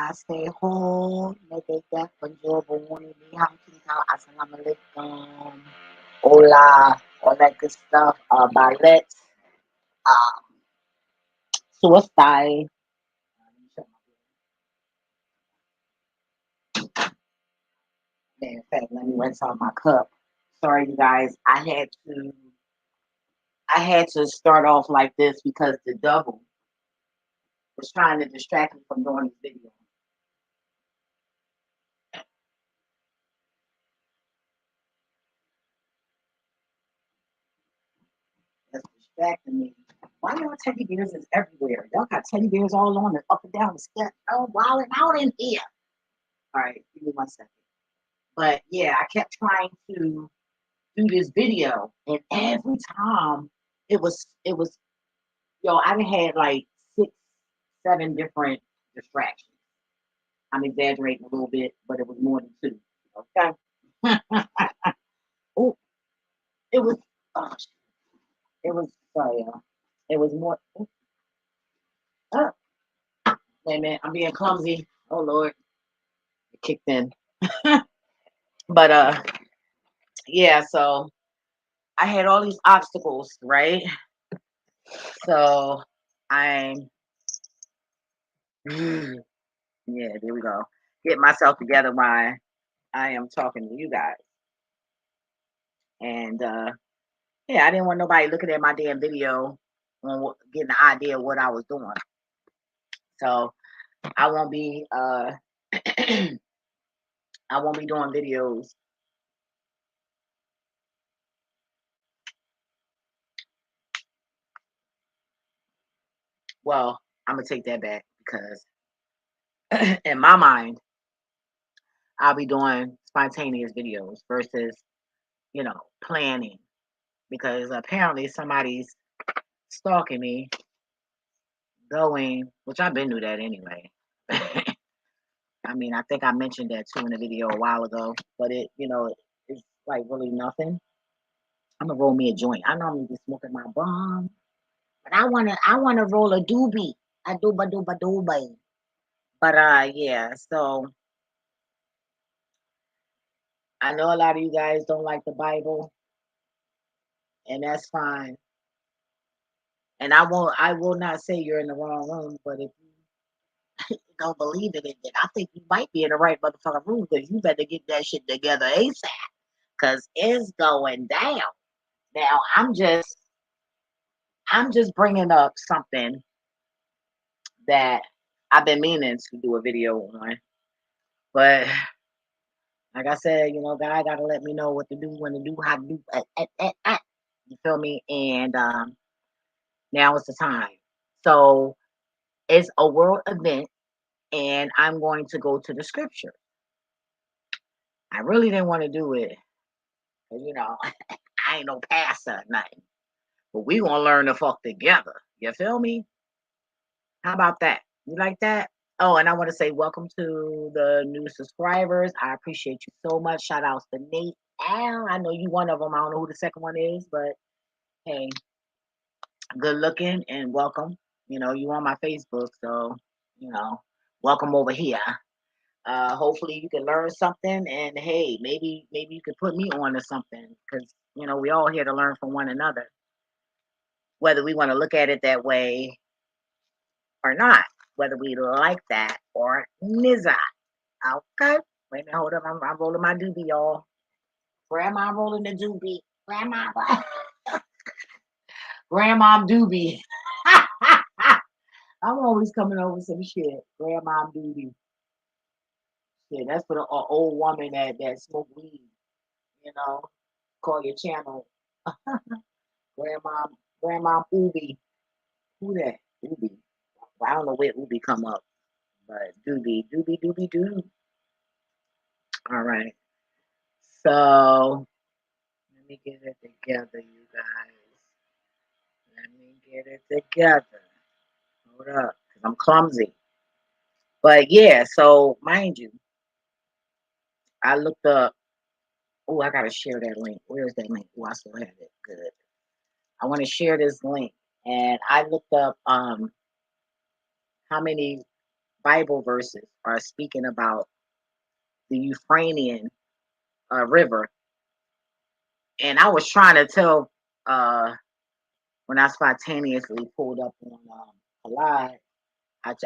Namaste-ho, nagagak, bonjour, bonjour, assalamualaikum, hola, all that good stuff. Ballet, um, suicide. In fact, let me rinse out my cup. Sorry, you guys. I had to start off like this because the double was trying to distract me from doing this video. That's distracting me. Why y'all teddy bears is everywhere? Y'all got teddy bears all on and up and down the steps. Oh, wilding out in here. All right, give me 1 second. But yeah, I kept trying to do this video, and every time it was I done had like 6, 7 different distractions. I'm exaggerating a little bit, but it was more than 2. Okay. Oh, it was. Oh, it was. Sorry, y'all. It was more. Oh, wait a minute. I'm being clumsy. Oh Lord, it kicked in. But yeah. So I had all these obstacles, right? So I'm. Yeah, there we go. Get myself together while I am talking to you guys. And yeah, I didn't want nobody looking at my damn video on getting the idea of what I was doing. So I won't be I won't be doing videos. Well, I'm gonna take that back because in my mind, I'll be doing spontaneous videos versus, planning because apparently somebody's stalking me going, which I've been through that anyway. I mean, I think I mentioned that too in a video a while ago, but it's like really nothing. I'm gonna roll me a joint. I normally be smoking my bomb, but I wanna roll a doobie, a dooba dooba doobie. But yeah. So I know a lot of you guys don't like the Bible, and that's fine. And I will not say you're in the wrong room, but if you don't believe in it, then I think you might be in the right motherfucking room because you better get that shit together ASAP, cause it's going down. Now I'm just bringing up something that I've been meaning to do a video on, but like I said, God got to let me know what to do, when to do, how to do. You feel me? And now is the time. So it's a world event, and I'm going to go to the scripture. I really didn't want to do it, 'cause, I ain't no pastor or nothing. But we gonna learn the fuck together. You feel me? How about that? You like that? Oh, and I want to say welcome to the new subscribers. I appreciate you so much. Shout outs to Nate. Al, I know you one of them. I don't know who the second one is, but hey, good looking and welcome. You on my Facebook, so welcome over here. Hopefully you can learn something, and hey, maybe you can put me on to something, because we all here to learn from one another, whether we want to look at it that way or not, whether we like that or not. Okay. Wait a minute, hold up. I'm rolling my doobie, y'all. Grandma rolling the doobie. Grandma, Grandma doobie. I'm always coming over some shit. Grandma doobie. Yeah, that's for the old woman that smoke weed. You know, call your channel Grandma Grandma Doobie. Who that? Doobie. Well, I don't know where Doobie come up, but doobie doo. All right. So let me get it together, you guys. Let me get it together. Hold up, because I'm clumsy. But yeah, so mind you, I looked up. Oh, I gotta share that link. Where's that link? Oh, I still have it. Good. I want to share this link, and I looked up how many Bible verses are speaking about the Euphrates River, and I was trying to tell when I spontaneously pulled up on a live.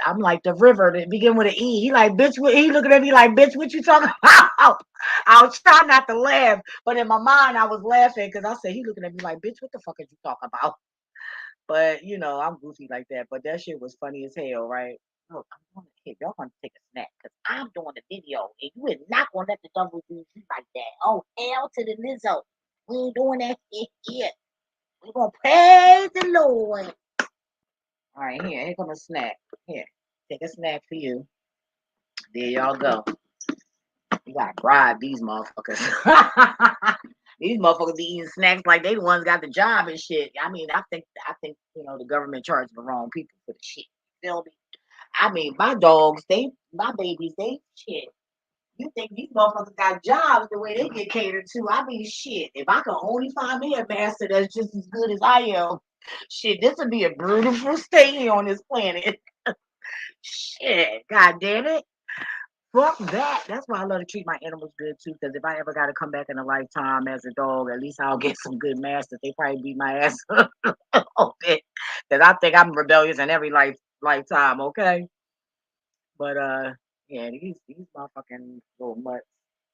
I'm like the river that begin with an E. He like, bitch, he looking at me like, bitch, what you talking about? I was trying not to laugh, but in my mind I was laughing because I said he looking at me like, bitch, what the fuck are you talking about? But you know, I'm goofy like that. But that shit was funny as hell, right? Look, I'm going to hit. Y'all want to take a snack because I'm doing the video, and you is not gonna let the devil do you like that. Oh, hell to the Lizzo. We ain't doing that shit yet. We gonna praise the Lord. All right, here come a snack. Here, take a snack for you. There y'all go. You gotta bribe these motherfuckers. These motherfuckers be eating snacks like they the ones got the job and shit. I mean, I think you know the government charging the wrong people for the shit. You feel me? I mean, my dogs, my babies, they shit. You think these motherfuckers got jobs the way they get catered to? I mean, shit. If I could only find me a master that's just as good as I am, shit, this would be a beautiful stay on this planet. Shit, god damn it. Fuck that. That's why I love to treat my animals good too. Because if I ever got to come back in a lifetime as a dog, at least I'll get some good masters. They probably beat my ass a little bit. Because I think I'm rebellious in every lifetime. Okay, but yeah, these motherfucking little mutts.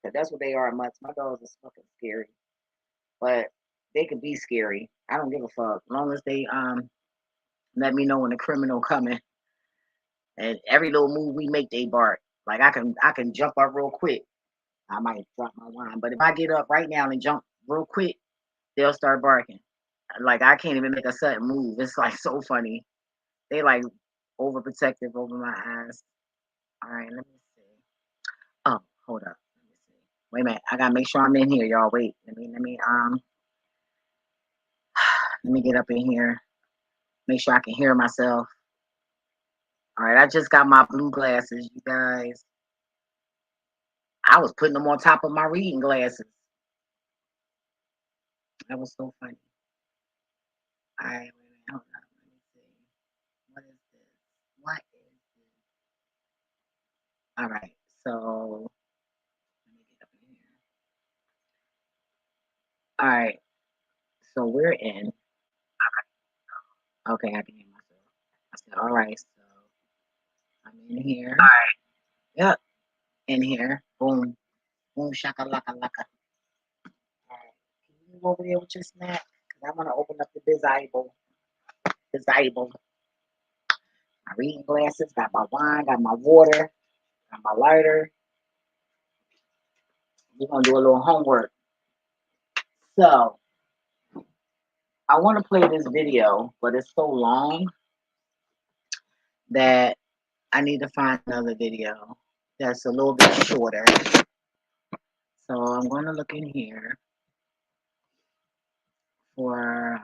Cause that's what they are, mutts. My dogs is fucking scary, but they can be scary. I don't give a fuck. As long as they let me know when the criminal coming. And every little move we make, they bark. Like I can jump up real quick. I might drop my wine. But if I get up right now and jump real quick, they'll start barking. Like I can't even make a sudden move. It's like so funny. They like overprotective over my eyes. All right, let me see. Oh, hold up. Let me see. Wait a minute. I gotta make sure I'm in here, y'all. Wait. Let me get up in here. Make sure I can hear myself. All right, I just got my blue glasses, you guys. I was putting them on top of my reading glasses. That was so funny. All right, wait a minute. Hold on. Let me see. What is this? What is this? All right. So let me get up in here. All right. So we're in. Okay, I can hear myself. I said, all right. So I'm in here. All right. Yep. In here. Boom. Boom. Shaka laka laka. All right. Can you move over there with your snack? Because I want to open up the Bible. Bible. My reading glasses. Got my wine. Got my water. Got my lighter. We're gonna do a little homework. So I want to play this video, but it's so long that I need to find another video that's a little bit shorter. So I'm going to look in here for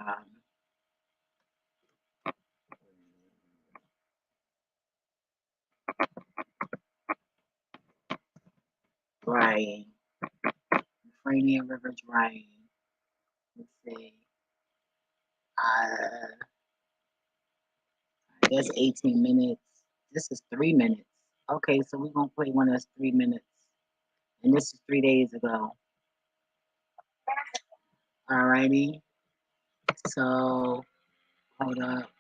drying, Euphrates River drying. Let's see. I guess 18 minutes. This is 3 minutes. Okay, so we're going to play one that's 3 minutes. And this is 3 days ago. Alrighty. So, hold up.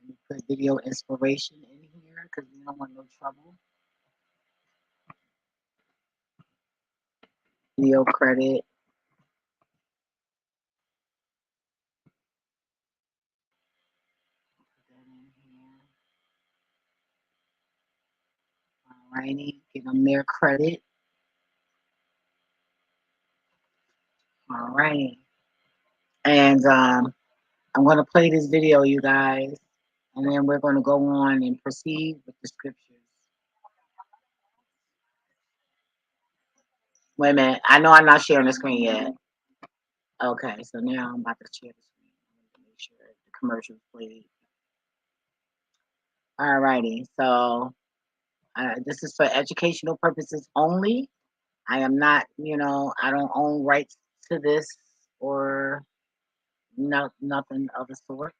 Let me put video inspiration in here because we don't want no trouble. Video credit. Alrighty, give them their credit. Alrighty. And I'm going to play this video, you guys, and then we're going to go on and proceed with the scriptures. Wait a minute. I know I'm not sharing the screen yet. Okay, so now I'm about to share the screen. Make sure the commercial's played. Alrighty, so this is for educational purposes only. I am not, I don't own rights to this or nothing of the sort,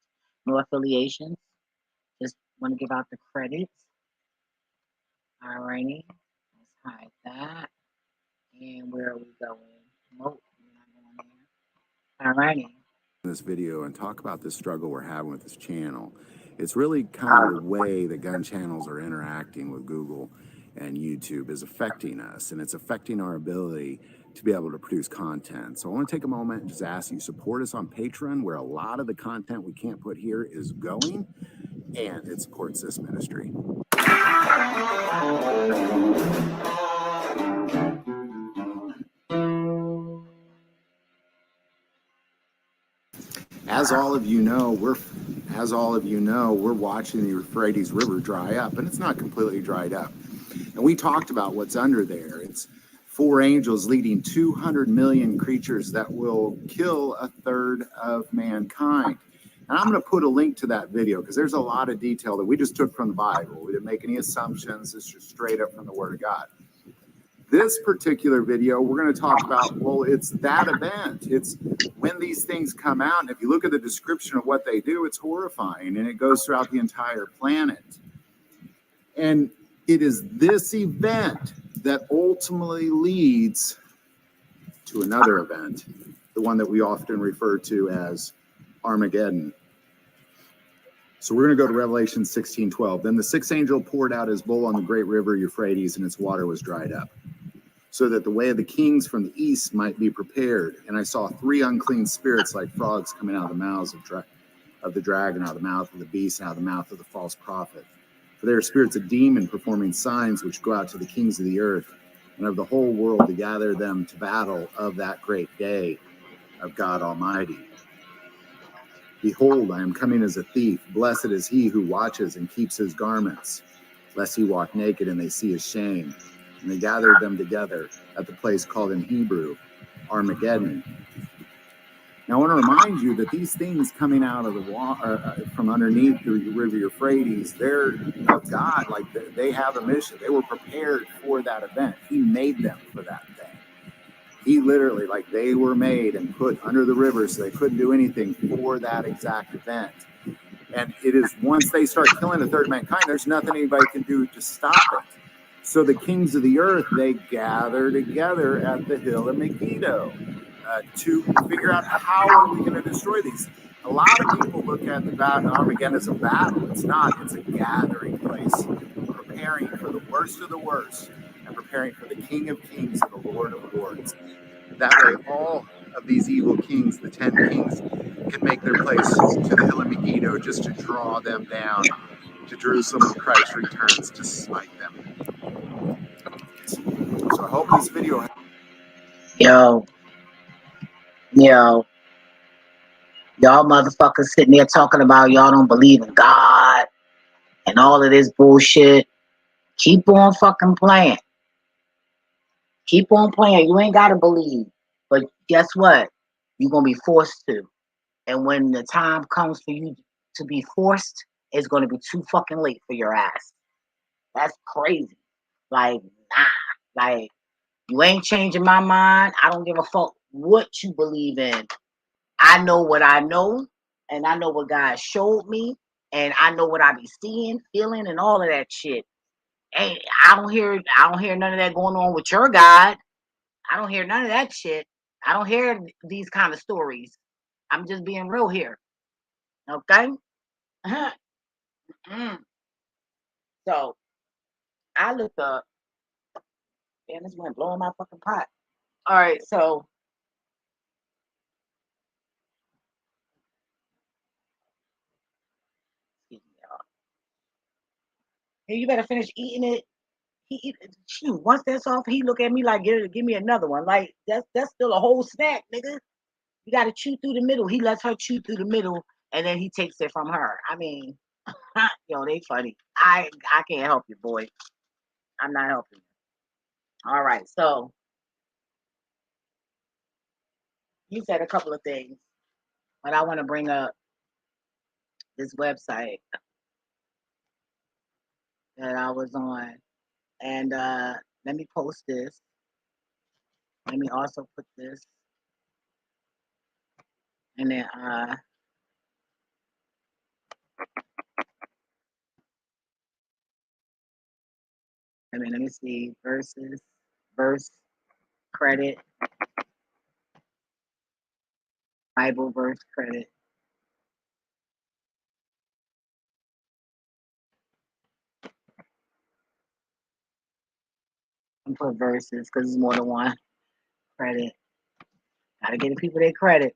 no affiliations. Just Want to give out the credits. Alrighty. Let's hide that. And where are we going? Nope, we're not going there. Alrighty. This video and talk about this struggle we're having with this channel. It's really kind of the way that gun channels are interacting with Google and YouTube is affecting us, and it's affecting our ability to be able to produce content. So I want to take a moment and just ask you support us on Patreon, where a lot of the content we can't put here is going, and it supports this ministry. As all of you know, we're watching the Euphrates River dry up, and it's not completely dried up. And we talked about what's under there. It's 4 angels leading 200 million creatures that will kill a third of mankind. And I'm going to put a link to that video because there's a lot of detail that we just took from the Bible. We didn't make any assumptions. It's just straight up from the Word of God. This particular video, we're going to talk about, well, it's that event. It's when these things come out. And if you look at the description of what they do, it's horrifying. And it goes throughout the entire planet. And it is this event that ultimately leads to another event, the one that we often refer to as Armageddon. So we're going to go to Revelation 16:12. Then the sixth angel poured out his bowl on the great river Euphrates, and its water was dried up, so that the way of the kings from the east might be prepared. And I saw 3 unclean spirits like frogs coming out of the mouths of the dragon, out of the mouth of the beast, and out of the mouth of the false prophet. For they are spirits of demon performing signs which go out to the kings of the earth and of the whole world to gather them to battle of that great day of God Almighty. Behold, I am coming as a thief. Blessed is he who watches and keeps his garments, lest he walk naked and they see his shame. And they gathered them together at the place called in Hebrew Armageddon. Now, I want to remind you that these things coming out of the water, from underneath the river Euphrates, they're of God. Like they have a mission. They were prepared for that event. He made them for that thing. He literally, like they were made and put under the river so they couldn't do anything for that exact event. And it is once they start killing a third of mankind, there's nothing anybody can do to stop it. So the kings of the earth, they gather together at the hill of Megiddo to figure out how are we going to destroy these. A lot of people look at the battle Armageddon as a battle. It's not. It's a gathering place, preparing for the worst of the worst and preparing for the King of Kings and the Lord of Lords. That way, all of these evil kings, the 10 kings, can make their place to the hill of Megiddo just to draw them down to Jerusalem when Christ returns to smite them. So I hope this video. Yo, y'all motherfuckers sitting there talking about y'all don't believe in God and all of this bullshit. Keep on fucking playing. Keep on playing. You ain't gotta believe. But guess what? You're gonna be forced to. And when the time comes for you to be forced, it's gonna be too fucking late for your ass. That's crazy. Like, nah. Like, you ain't changing my mind. I don't give a fuck what you believe in. I know what I know, and I know what God showed me, and I know what I be seeing, feeling, and all of that shit. Hey, I don't hear none of that going on with your God. I don't hear none of that shit. I don't hear these kind of stories. I'm just being real here. Okay? So I looked up, damn, this went blowing my fucking pot. All right, so excuse me, y'all. Hey, you better finish eating it. Shoot, once that's off, he look at me like, give me another one. Like that's still a whole snack, nigga. You gotta chew through the middle. He lets her chew through the middle, and then he takes it from her. I mean, yo, they funny. I can't help you, boy. I'm not helping you. All right, so you said a couple of things, but I want to bring up this website that I was on, and let me post this. Let me also put this, and then I mean, let me see. Verse credit, Bible verse credit. And put verses because it's more than one credit. Gotta give the people their credit.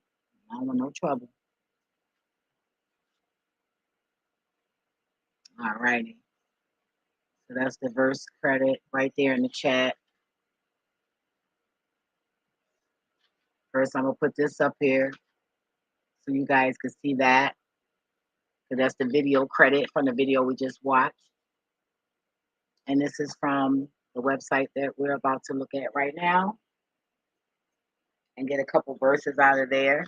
I don't want no trouble. All righty. So that's the verse credit right there in the chat. First, I'm gonna put this up here so you guys can see that. So that's the video credit from the video we just watched. And this is from the website that we're about to look at right now and get a couple verses out of there.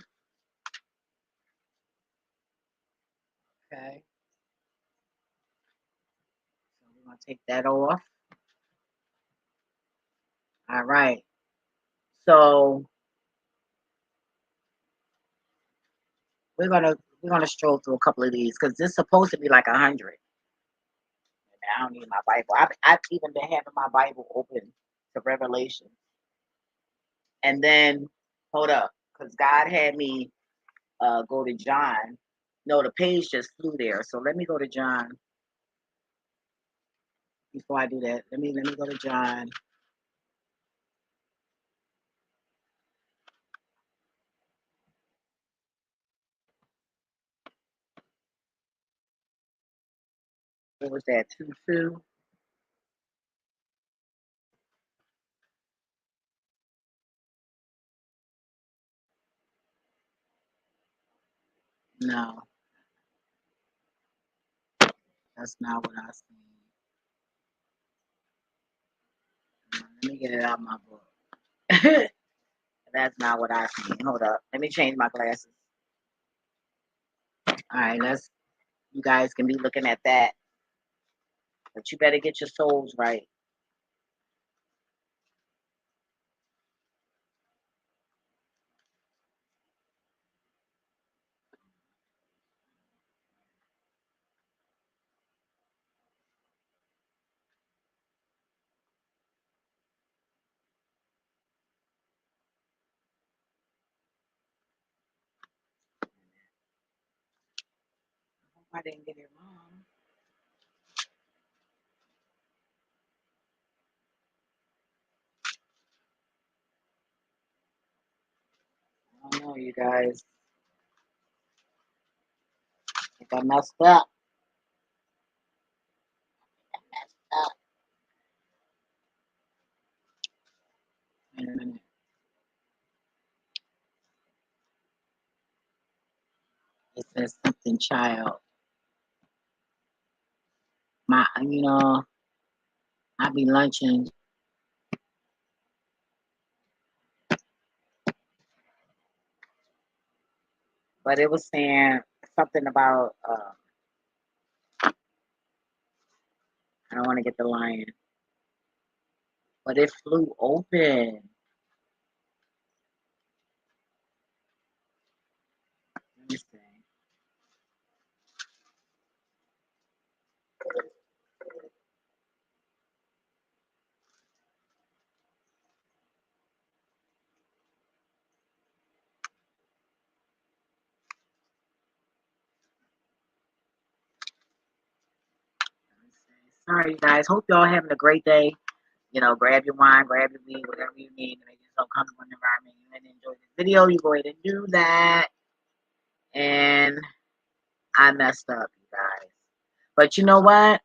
Okay. So we're gonna take that off. All right. So we're gonna stroll through a couple of these because this is supposed to be like 100. I don't need my Bible. I've even been having my Bible open to Revelation. And then, hold up, because God had me go to John. No, the page just flew there. So let me go to John before I do that. Let me go to John. What was that? 2:2? No, that's not what I seen. Let me get it out of my book. That's not what I seen. Hold up. Let me change my glasses. All right, you guys can be looking at that. But you better get your souls right. I hope I didn't get it wrong. I don't know, you guys. I think I messed up. Up. Wait a minute. It says something child. I be lunching, but it was saying something about, I don't want to get the lion, but it flew open. Let me see. Sorry, you guys. Hope y'all having a great day. Grab your wine, grab your weed, whatever you need to make yourself comfortable in the environment. You and enjoy this video. You go ahead and do that. And I messed up, you guys. But you know what?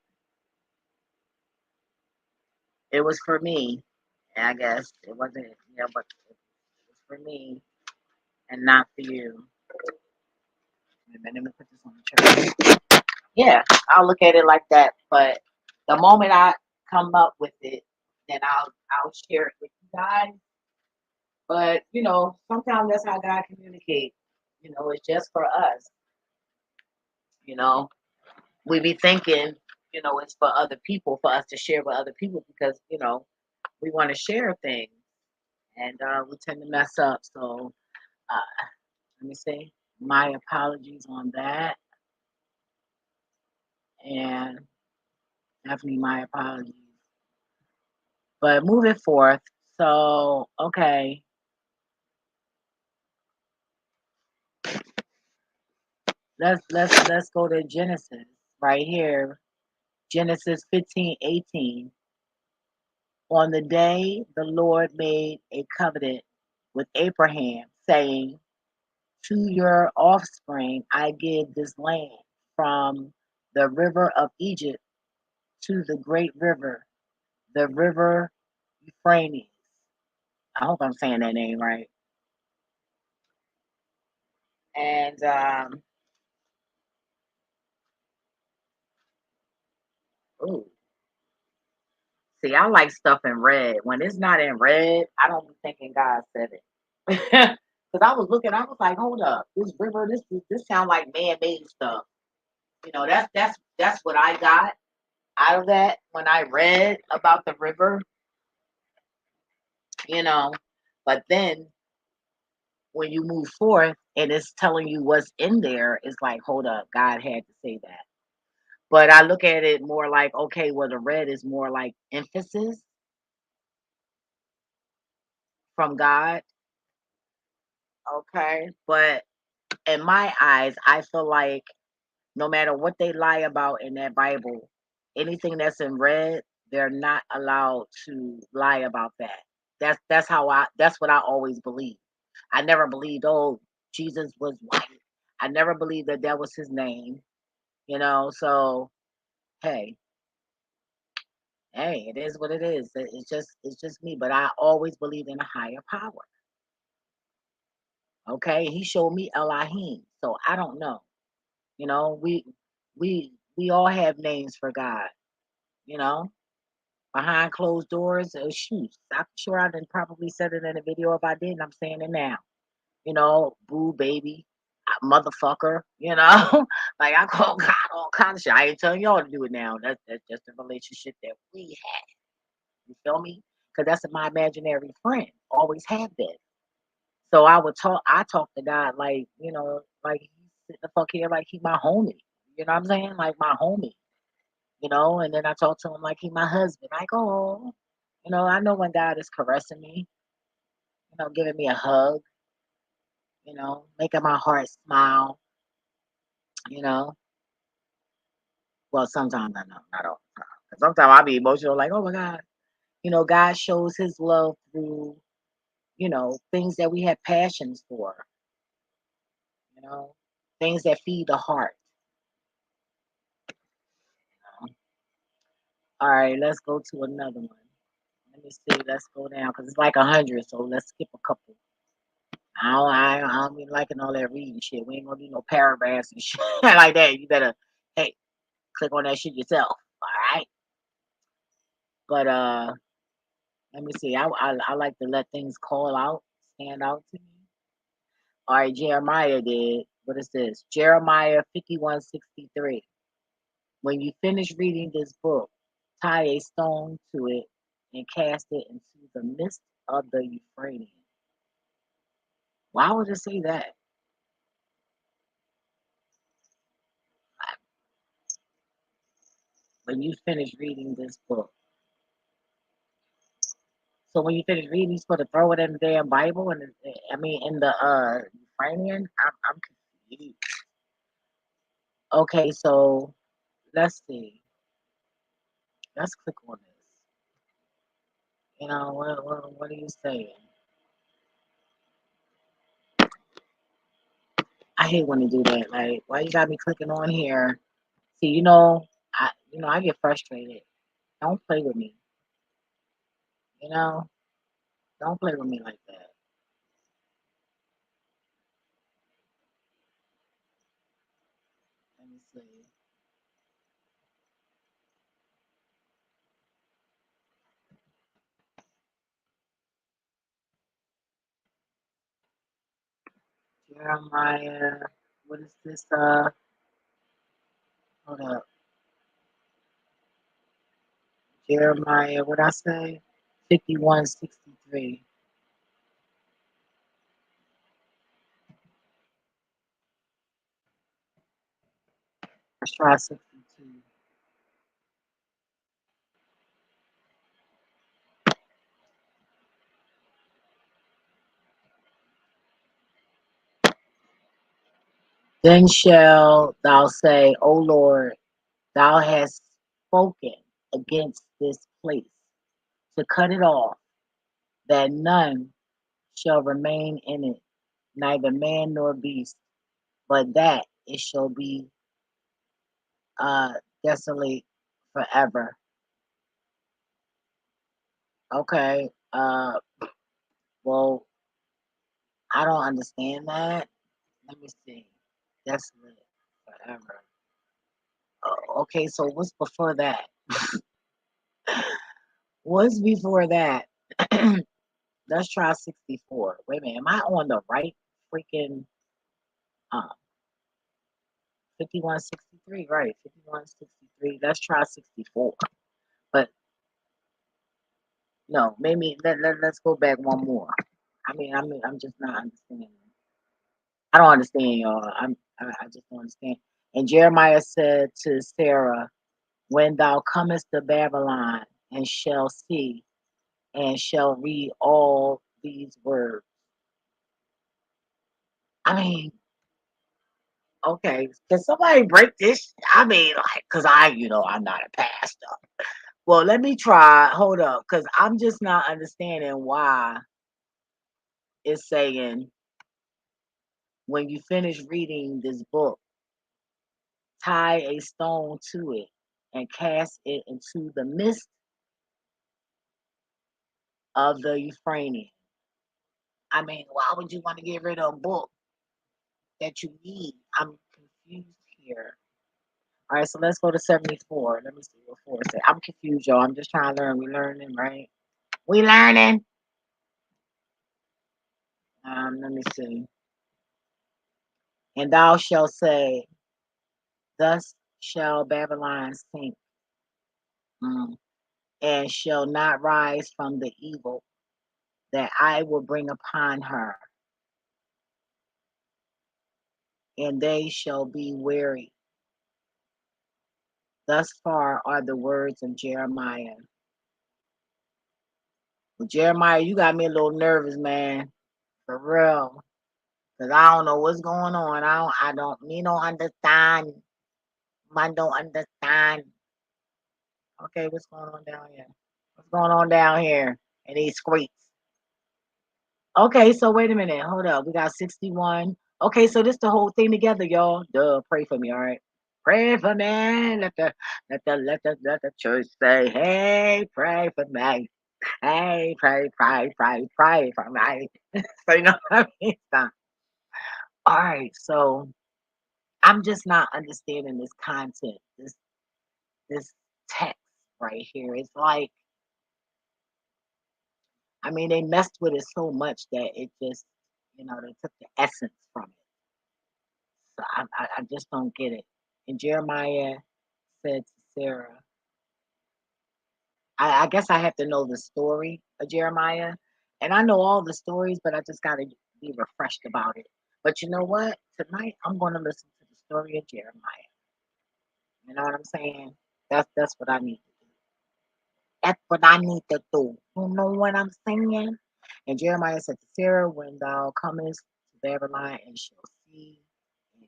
It was for me. I guess it wasn't, but it was for me and not for you. Let me put this on the chart. Yeah, I'll look at it like that. But the moment I come up with it, then I'll share it with you guys. But sometimes that's how God communicates. It's just for us. You know, we be thinking, it's for other people, for us to share with other people because we want to share things, and we tend to mess up. So let me say my apologies on that, and definitely my apologies. But moving forth, so okay, let's go to Genesis right here. Genesis 15:18. On the day the Lord made a covenant with Abraham, saying, to your offspring I give this land, from the river of Egypt to the great river, the river Euphrates. I hope I'm saying that name right. And ooh, see, I like stuff in red. When it's not in red, I don't be thinking God said it. Because I was looking, I was like, hold up, this river, this sound like man-made stuff. That's what I got out of that when I read about the river, you know. But then when you move forth and it's telling you what's in there, it's like, hold up, God had to say that. But I look at it more like, okay, well, the red is more like emphasis from God. Okay. But in my eyes, I feel like no matter what they lie about in that Bible, anything that's in red, they're not allowed to lie about that. That's what I always believe. I never believed, oh, Jesus was white. I never believed that that was his name, you know. So hey, hey, it is what it is. It's just me. But I always believed in a higher power. Okay. He showed me Elohim. So I don't know. You know, we all have names for God, you know, behind closed doors. Shoot, I'm sure I didn't probably said it in a video. If I didn't, I'm saying it now. You know, boo baby, motherfucker, you know. Like I call God all kinds of shit. I ain't telling y'all to do it now. That's just the relationship that we have. You feel me? Because that's my imaginary friend. Always have been. So I talk to God like, like he's sitting the fuck here like he my homie. You know what I'm saying? Like my homie, and then I talk to him like he my husband. Like, oh, I know when God is caressing me, giving me a hug, making my heart smile, you know. Well, sometimes I know, not all the time. 'Cause sometimes I be emotional, like, oh my God. God shows his love through, things that we have passions for, you know, things that feed the heart. You know? All right, let's go to another one. Let me see. Let's go down because it's like 100. So let's skip a couple. I don't be liking all that reading shit. We ain't gonna do no paragraphs and shit like that. You better, hey, click on that shit yourself. All right. But let me see. I like to let things call out, stand out to me. All right, Jeremiah did. What is this? Jeremiah 51:63. When you finish reading this book, tie a stone to it and cast it into the midst of the Euphrates. Why would it say that? When you finish reading this book. So when you finish reading, you're supposed to throw it in the damn Bible, and I mean in the Ukrainian. I'm confused. Okay, so let's see. Let's click on this. What are you saying? I hate when you do that. Like, why you got me clicking on here? See, I get frustrated. Don't play with me. You know, don't play with me like that. Let me see. Jeremiah. What is this? Hold up. Jeremiah. What I say? 51:63. Let's try 62. Then shall thou say, O Lord, thou hast spoken against this place to cut it off, that none shall remain in it, neither man nor beast, but that it shall be uh, desolate forever. Okay. Well, I don't understand that. Let me see. Desolate forever. Okay, so what's before that? What's before that? Let's try 64. Wait a minute. Am I on the right freaking 5163? Right. 5163. Let's try 64. But no, maybe let's go back one more. I'm just not understanding. I don't understand, y'all. I just don't understand. And Jeremiah said to Sarah, when thou comest to Babylon and shall see and shall read all these words. I mean, okay, can somebody break this? I mean, like, cause I'm not a pastor. Well, let me try. Hold up, cause I'm just not understanding why it's saying when you finish reading this book, tie a stone to it and cast it into the midst of the Euphrates. I mean, why would you want to get rid of a book that you need? I'm confused here. All right, so let's go to 74. Let me see what 4 said. I'm confused, y'all. I'm just trying to learn. We learning, right? We learning. Let me see. And thou shalt say, thus shall Babylon sink, mm, and shall not rise from the evil that I will bring upon her, and they shall be weary. Thus far are the words of Jeremiah. Well, Jeremiah, you got me a little nervous, man. For real. Because I don't know what's going on. Me don't understand. Man don't understand. Okay, what's going on down here? What's going on down here in these streets? Okay, so wait a minute. Hold up. We got 61. Okay, so this the whole thing together, y'all. Duh, pray for me, all right? Pray for me. Let the church say, hey, pray for me. Hey, pray for me. So you know what I mean? So, all right, so I'm just not understanding this content, this text right here. It's like, they messed with it so much that it just, they took the essence from it. So I just don't get it. And Jeremiah said to Sarah, I guess I have to know the story of Jeremiah. And I know all the stories, but I just got to be refreshed about it. But you know what? Tonight I'm going to listen to the story of Jeremiah. You know what I'm saying? That's what I need to do. That's what I need to do. You know what I'm saying? And Jeremiah said to Sarah, when thou comest to Babylon and shall see and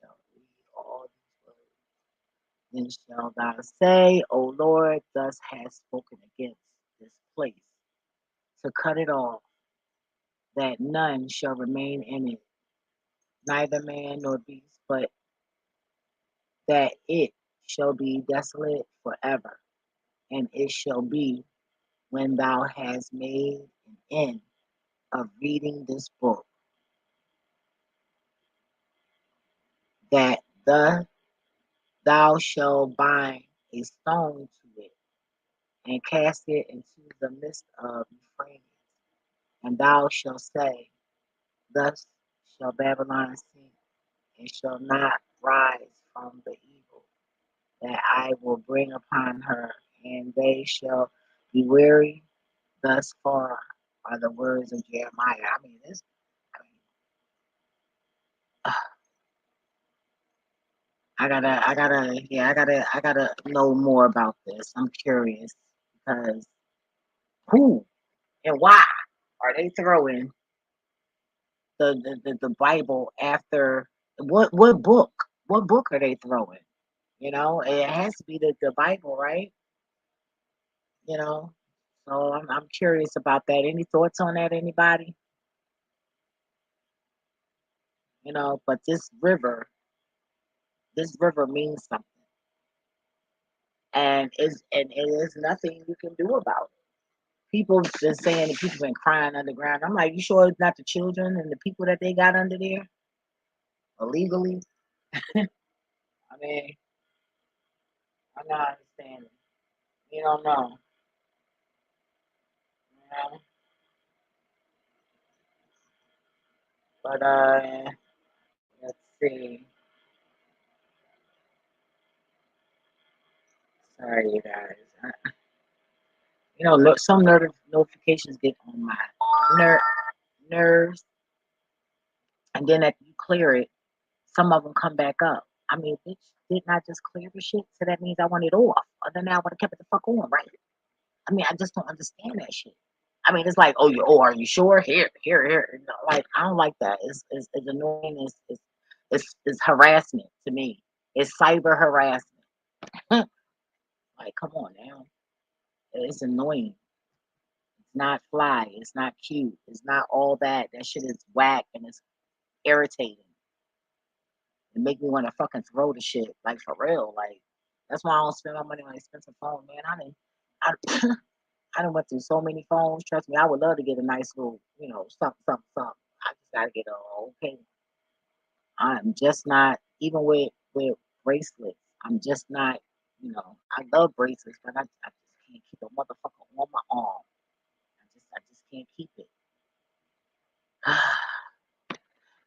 shall read all these words, then shall thou say, O Lord, thus hast spoken against this place, to cut it off, that none shall remain in it, neither man nor beast, but that it shall be desolate forever. And it shall be when thou hast made an end of reading this book, that thou shalt bind a stone to it and cast it into the midst of Euphrates. And thou shalt say, thus shall Babylon sink and shall not rise from the evil that I will bring upon her, and they shall be weary. Thus far are the words of Jeremiah. I mean, I gotta know more about this. I'm curious because who and why are they throwing the Bible after What book? What book are they throwing? You know, it has to be the Bible, right? You know. So I'm curious about that. Any thoughts on that, anybody? You know, but this river means something. And it is nothing you can do about it. People been saying that people been crying underground. I'm like, you sure it's not the children and the people that they got under there illegally? I mean, I'm not understanding. You don't know. You know? But let's see. Sorry, you guys. You know, some notifications get on my ner- nerves, and then after you clear it, some of them come back up. I mean, bitch, didn't I just clear the shit? So that means I want it off. Other than that, I would have kept it the fuck on, right? I mean, I just don't understand that shit. I mean, it's like, are you sure? Here. No, like, I don't like that. It's annoying. It's harassment to me. It's cyber harassment. Like, come on now. It's annoying. It's not fly. It's not cute. It's not all that. That shit is whack and it's irritating. It make me want to fucking throw the shit. Like, for real. Like, that's why I don't spend my money on expensive phone, man. I, I done went through so many phones. Trust me, I would love to get a nice little, something. I just gotta get a okay. I'm just not even with bracelets. I'm just not, I love bracelets, but I just can't keep a motherfucker on my arm. I just can't keep it.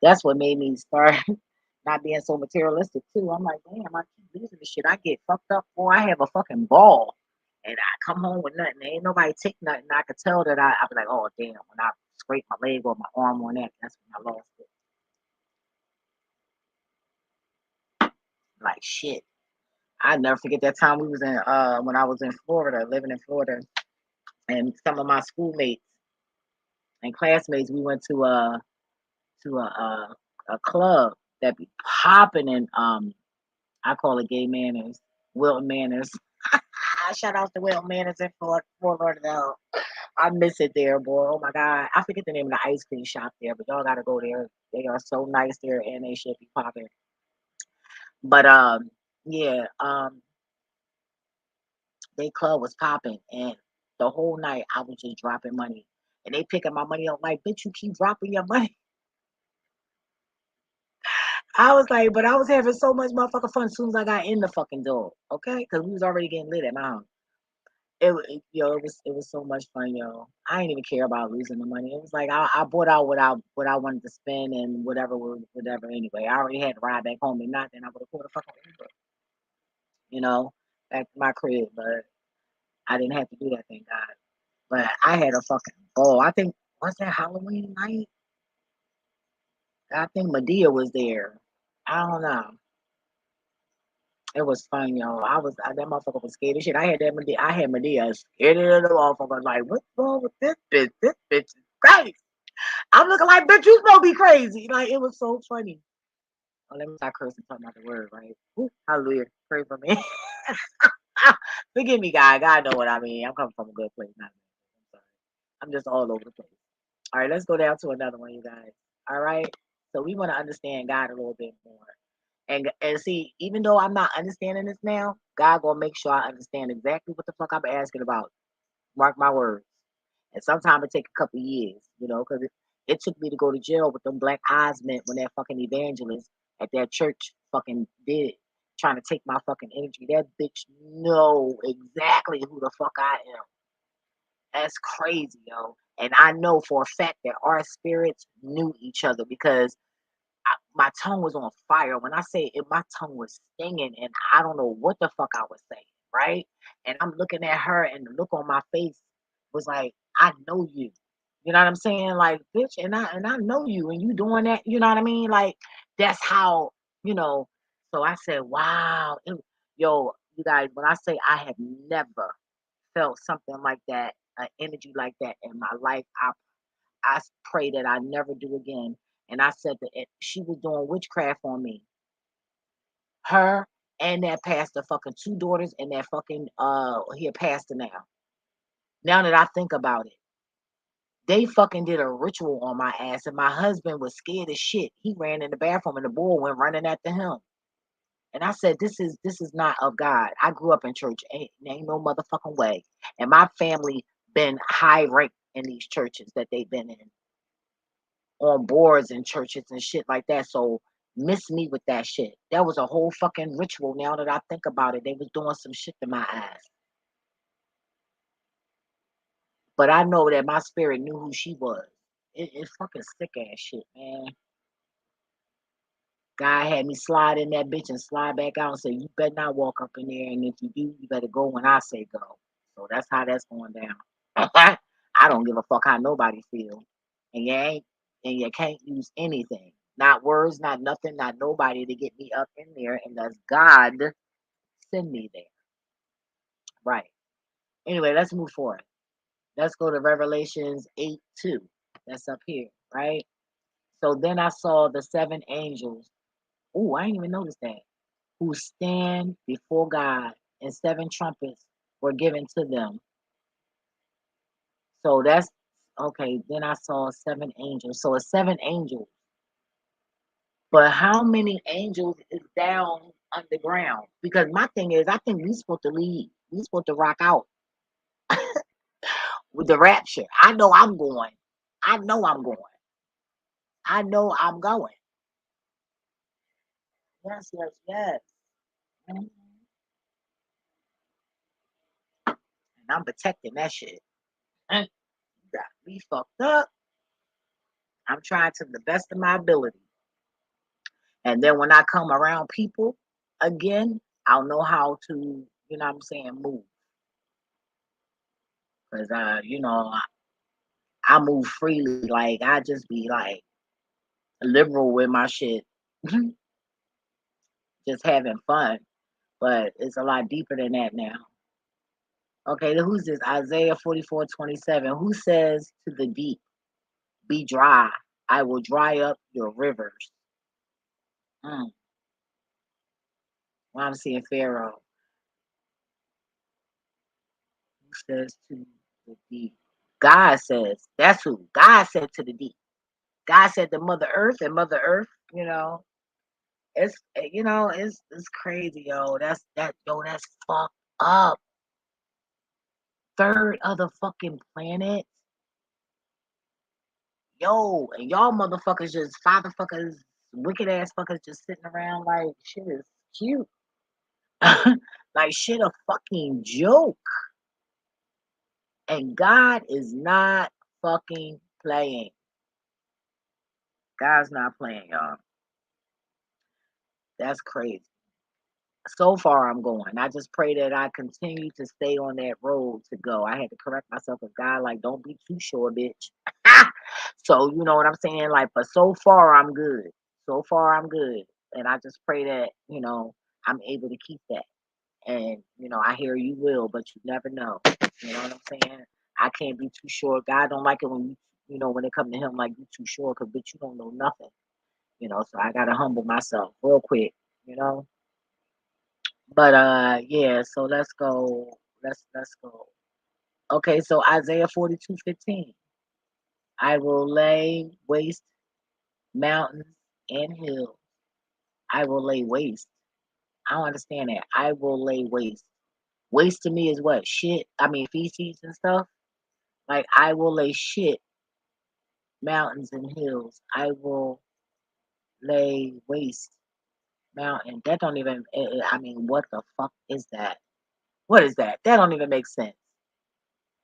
That's what made me start not being so materialistic too. I'm like, damn, I keep losing this shit. I get fucked up or I have a fucking ball. And I come home with nothing. Ain't nobody take nothing. I could tell that I be like, oh damn, when I scrape my leg or my arm on that, that's when I lost it. Like shit. I never forget that time we was in when I was in Florida, living in Florida, and some of my schoolmates and classmates, we went to a club that be popping in I call it gay manners, Wilton Manners. Shout out to Wilton Manners in Fort Lauderdale. I miss it there, boy. Oh my god, I forget the name of the ice cream shop there, but y'all gotta go there. They are so nice there, and they should be popping. But yeah, they club was popping, and the whole night I was just dropping money, and they picking my money up like, bitch, you keep dropping your money. I was like, but I was having so much motherfucking fun as soon as I got in the fucking door, okay? Because we was already getting lit at my house. It was so much fun, yo. I didn't even care about losing the money. It was like I bought out what I wanted to spend and whatever anyway. I already had to ride back home and not then I would have called a fucking Uber, you know, back to my crib. But I didn't have to do that, thank God. But I had a fucking ball. I think was that Halloween night? I think Medea was there. I don't know. It was fun, yo. That motherfucker was scared as shit. I had Medea scared of the motherfucker. Like, what's wrong with this bitch? This bitch is crazy. I'm looking like, bitch, you supposed to be crazy. Like, it was so funny. Oh, let me stop cursing talking about the word, right? Ooh, hallelujah. Pray for me. Forgive me, God. God know what I mean. I'm coming from a good place. Not I'm sorry. I'm just all over the place. All right, let's go down to another one, you guys. All right. So we want to understand God a little bit more. And see, even though I'm not understanding this now, God gonna make sure I understand exactly what the fuck I'm asking about. Mark my words. And sometimes it take a couple years, because it took me to go to jail with them black eyes meant when that fucking evangelist at that church fucking did it, trying to take my fucking energy. That bitch know exactly who the fuck I am. That's crazy, yo. And I know for a fact that our spirits knew each other because my tongue was on fire. When I say it, my tongue was stinging, and I don't know what the fuck I was saying, right? And I'm looking at her, and the look on my face was like, I know you. You know what I'm saying? Like, bitch, and I know you, and you doing that. You know what I mean? Like, that's how you know. So I said, wow, yo, you guys. When I say I have never felt something like that, an energy like that in my life, I pray that I never do again. And I said that she was doing witchcraft on me. Her and that pastor, fucking two daughters, and that fucking he a pastor now. Now that I think about it, they fucking did a ritual on my ass, and my husband was scared as shit. He ran in the bathroom, and the boy went running after him. And I said, this is not of God. I grew up in church. Ain't no motherfucking way. And my family been high ranked in these churches that they've been in, on boards and churches and shit like that. So miss me with that shit. That was a whole fucking ritual. Now that I think about it, they was doing some shit to my ass. But I know that my spirit knew who she was. It's fucking sick ass shit, man. Guy had me slide in that bitch and slide back out and say, "You better not walk up in there, and if you do, you better go when I say go." So that's how that's going down. I don't give a fuck how nobody feels, and you can't use anything, not words, not nothing, not nobody to get me up in there unless God send me there. Right. Anyway, let's move forward. Let's go to Revelations 8:2. That's up here, right? So then I saw the seven angels. Oh, I didn't even notice that. Who stand before God, and seven trumpets were given to them. So that's okay. Then I saw seven angels. So it's seven angels. But how many angels is down underground? Because my thing is, I think we supposed to lead. We supposed to rock out with the rapture. I know I'm going. I know I'm going. I know I'm going. Yes, yes, yes. Mhm. And I'm protecting that shit. Mm, got me fucked up. I'm trying to the best of my ability. And then when I come around people again, I'll know how to, what I'm saying, move. Because, I move freely. Like, I just be like liberal with my shit, just having fun. But it's a lot deeper than that now. Okay, who's this? Isaiah 44:27. Who says to the deep, be dry? I will dry up your rivers. Mm. Well, I'm seeing Pharaoh. Who says to the deep? God says. That's who. God said to the deep. God said to Mother Earth, and Mother Earth, it's crazy, yo. That's fucked up. Third of the fucking planet. Yo, and y'all motherfuckers just fatherfuckers, wicked ass fuckers just sitting around like shit is cute. Like shit a fucking joke. And God is not fucking playing. God's not playing, y'all. That's crazy. So far I'm going. I just pray that I continue to stay on that road to go. I had to correct myself with God, like, don't be too sure, bitch. So you know what I'm saying? Like, but so far I'm good. So far I'm good. And I just pray that, I'm able to keep that. And, I hear you will, but you never know. You know what I'm saying? I can't be too sure. God don't like it when when it come to him, like you too sure, because bitch, you don't know nothing. So I gotta humble myself real quick, you know. But yeah, so let's go. Let's go. Okay, so Isaiah 42:15. I will lay waste mountains and hills. I will lay waste. I don't understand that. I will lay waste. Waste to me is what? Shit. I mean feces and stuff. Like I will lay shit, mountains and hills. I will lay waste mountain. That don't even I mean, what the fuck is that? What is that? That don't even make sense.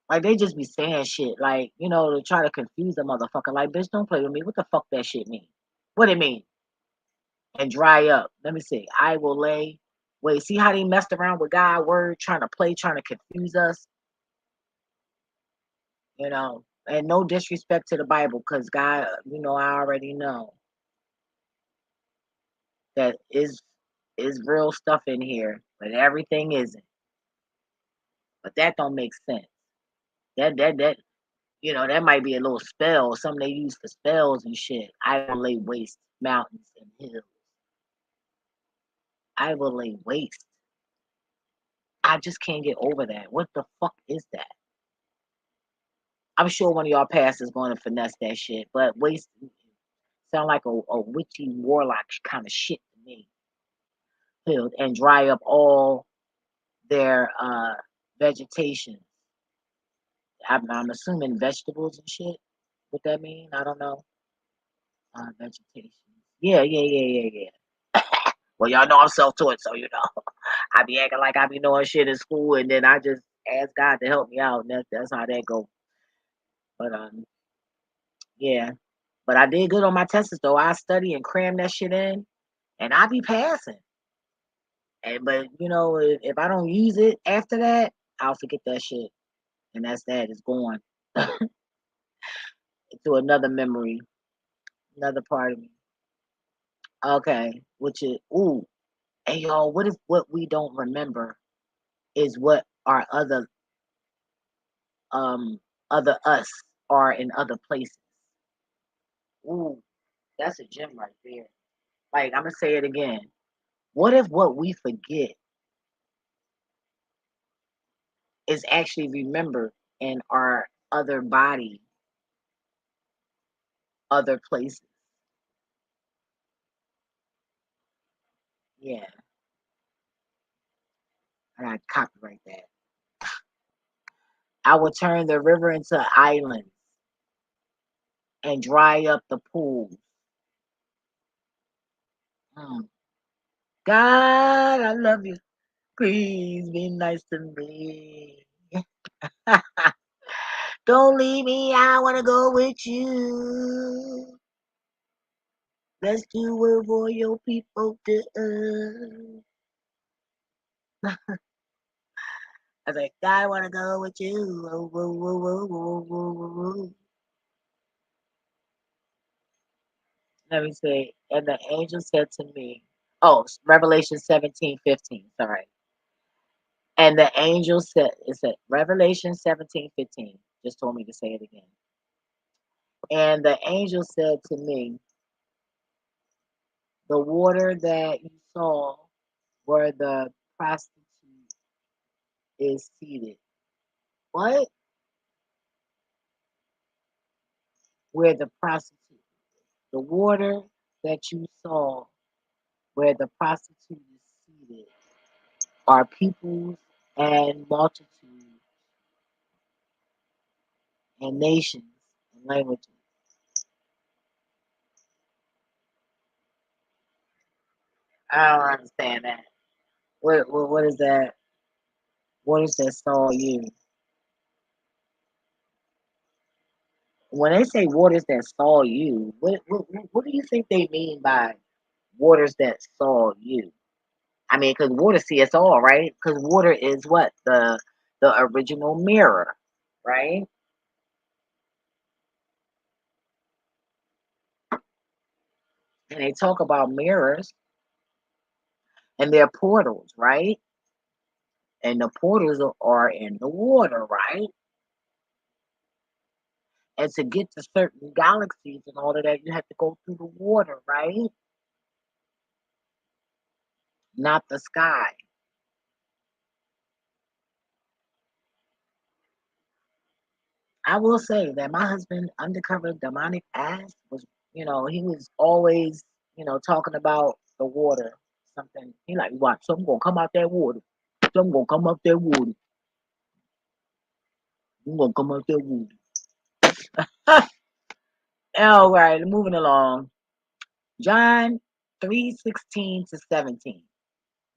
Like they just be saying shit, like to try to confuse the motherfucker. Like, bitch, don't play with me. What the fuck that shit mean? What it mean? And dry up. Let me see. I will lay. Wait, see how they messed around with God word, trying to play, trying to confuse us. And no disrespect to the Bible, because God, I already know that is real stuff in here, but everything isn't. But that don't make sense. That That might be a little spell, something they use for spells and shit. I will lay waste mountains and hills. I will lay waste. I just can't get over that. What the fuck is that? I'm sure one of y'all past is going to finesse that shit, but waste sound like a witchy warlock kind of shit to me. Filled and dry up all their vegetation. I'm assuming vegetables and shit. What that mean? I don't know. Vegetation. Yeah, yeah, yeah, yeah, yeah. Well, y'all know I'm self-taught, so I be acting like I be knowing shit in school, and then I just ask God to help me out, and that's how that go. But yeah. But I did good on my tests though. I study and cram that shit in, and I be passing. And but if I don't use it after that, I'll forget that shit, and that's that. It's gone to another memory, another part of me. Okay, which is ooh, hey y'all, what if what we don't remember is what our um other us are in other places? Ooh, that's a gem right there. Like I'm gonna say it again. What if what we forget is actually remembered in our other body, other places? Yeah, I gotta copyright that. I will turn the river into islands and dry up the pools. Mm. God, I love you. Please be nice to me. Don't leave me. I wanna go with you. Let's do what royal people do. I was like, I wanna go with you. Whoa, whoa, whoa, whoa, whoa, whoa, whoa, whoa. Let me see. And the angel said to me, oh, Revelation 17:15. Sorry. And the angel said, it said Revelation 17:15. Just told me to say it again. And the angel said to me, the water that you saw where the prostitute is seated. What? Where the prostitute, the water that you saw where the prostitute is seated are peoples and multitudes and nations and languages. I don't understand that. What is that? What is that saw you? When they say waters that saw you, what do you think they mean by waters that saw you? I mean, because water see us all, right? Because water is what the original mirror, right? And they talk about mirrors and their portals, right? And the portals are in the water, right? And to get to certain galaxies and all of that, you have to go through the water, right? Not the sky. I will say that my husband, undercover demonic ass, was, he was always, talking about the water. Something he like, watch, something gonna come out that water. Something gonna come out that water. Something gonna come out that water. All right, moving along. John 3:16-17.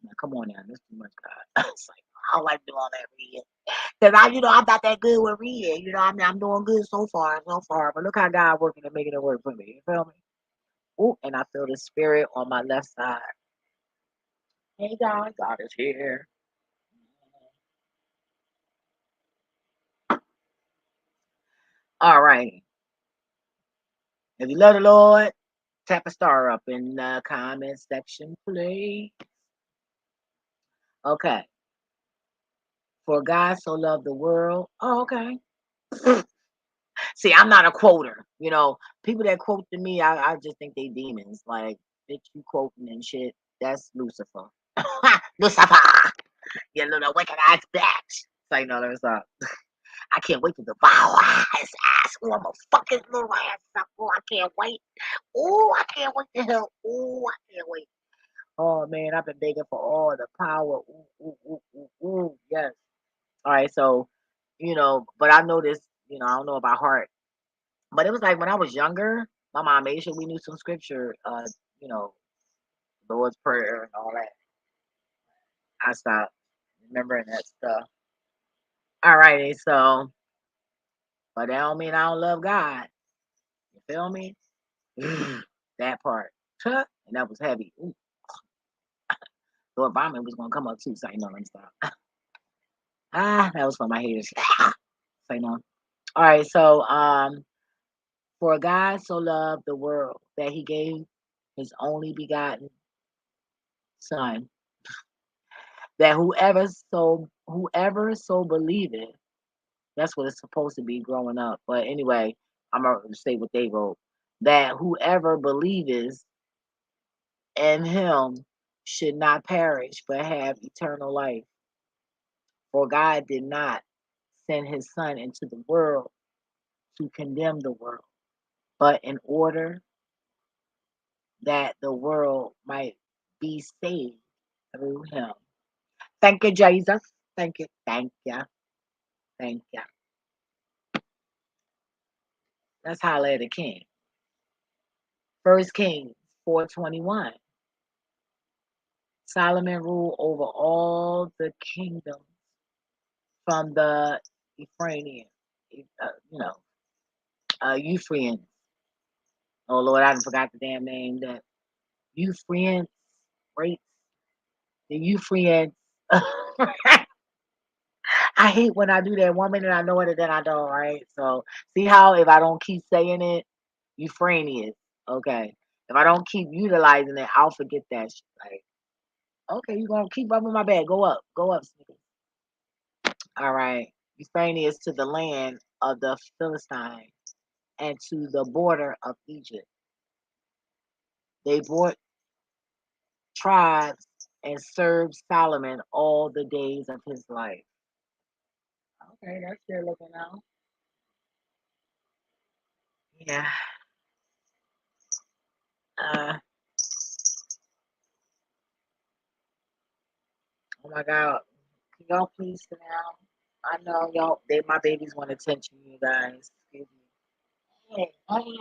Now, come on now, this too much, God. It's like I don't like doing all that reading. Cause I'm not that good with reading. I'm doing good so far. But look how God working and making it work for me. You feel me? Ooh, and I feel the spirit on my left side. Hey God, God is here. All right. If you love the Lord, tap a star up in the comment section, please. Okay. For God so loved the world. Oh, okay. See, I'm not a quoter. People that quote to me, I just think they demons. Like, bitch, you quoting and shit. That's Lucifer. Lucifer, you little wicked ass bitch. Like, no, let me stop. I can't wait to devour his ass. Oh, I'm a fucking little ass up. Oh, I can't wait. Oh, I can't wait to hell. Oh, I can't wait. Oh man, I've been begging for all the power. Ooh, ooh, ooh, ooh, ooh. Yes. All right, so but I know this, I don't know about heart. But it was like when I was younger, my mom made sure we knew some scripture, you know, Lord's Prayer and all that. I stopped remembering that stuff. All righty, so but that don't mean I don't love God. You feel me? That part. Huh, and that was heavy. Ooh, Lord vomit was gonna come up too, so I know let me stop. That was for my haters. Say no. All right, so for God so loved the world that he gave his only begotten son, that whoever so believeth, that's what it's supposed to be growing up. But anyway, I'm gonna say what they wrote. That whoever believeth in him should not perish but have eternal life. For God did not send his son into the world to condemn the world, but in order that the world might be saved through him. Thank you, Jesus. Thank you. Thank you. Thank you. Let's holler at the king. First Kings 4:21. Solomon ruled over all the kingdoms from the Ephraim, Euphrates. Oh Lord, I forgot the damn name. That Euphrates, right? The Euphrates. I hate when I do that. 1 minute I know it and then I don't, right? So see how if I don't keep saying it, Euphrates. Okay. If I don't keep utilizing it, I'll forget that shit. Like, okay, you gonna keep rubbing my back. Go up. Go up, Snickers. All right. Euphrates to the land of the Philistines and to the border of Egypt. They brought tribes and served Solomon all the days of his life. Okay, that's good looking now. Yeah. Uh, oh my God. Can y'all please sit down? I know my babies want attention, you guys. Excuse me. Hey,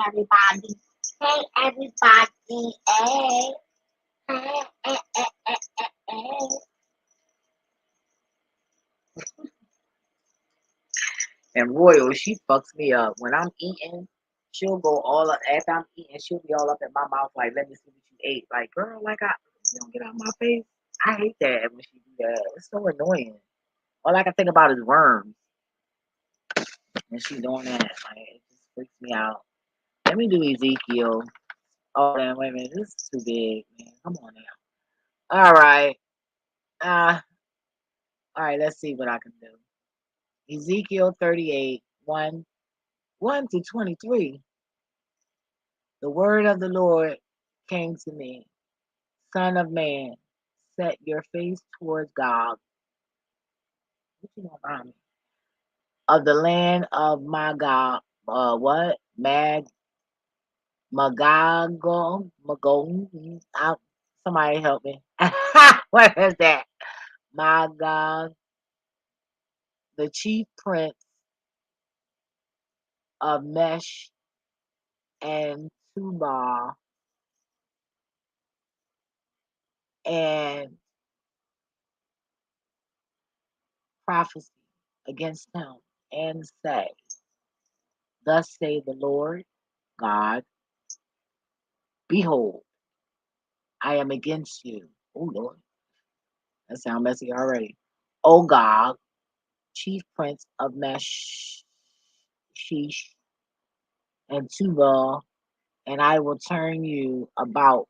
everybody. Hey, everybody. Hey. Hey, hey, hey, hey, hey, hey. And Royal, she fucks me up. When I'm eating, she'll go all up. After I'm eating, she'll be all up in my mouth like, let me see what you ate. Like, girl, you don't get out of my face. I hate that when she do that. It's so annoying. All I can think about is worms. And she doing that. Like, it just freaks me out. Let me do Ezekiel. Oh, damn, wait a minute. This is too big, man. Come on now. All right. Uh, all right, let's see what I can do. Ezekiel 38, 1 to 23. The word of the Lord came to me. Son of man, set your face towards Gog. What you know about me? Of the land of Magog. What? Magog. Somebody help me. What is that? Magog, the chief prince of Mesh and Tubal, and prophecy against him, and say, thus say the Lord God, behold, I am against you. Oh Lord, that sounds messy already. O God, chief prince of Meshish and Tubal, and I will turn you about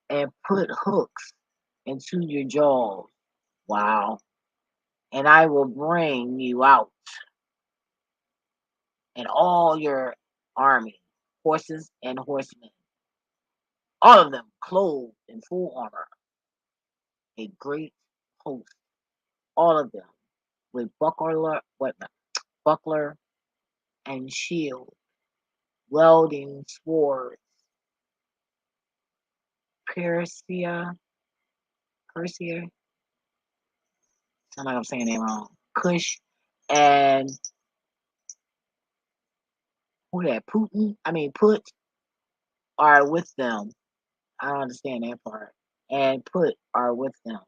and put hooks into your jaws. Wow. And I will bring you out and all your army, horses and horsemen, all of them clothed in full armor, a great host, all of them with buckler and shield, welding swords, Persia, Persia, sound like I'm saying that wrong. Kush and who that? Putin? I mean, Put are with them. I don't understand that part. And Put are with them.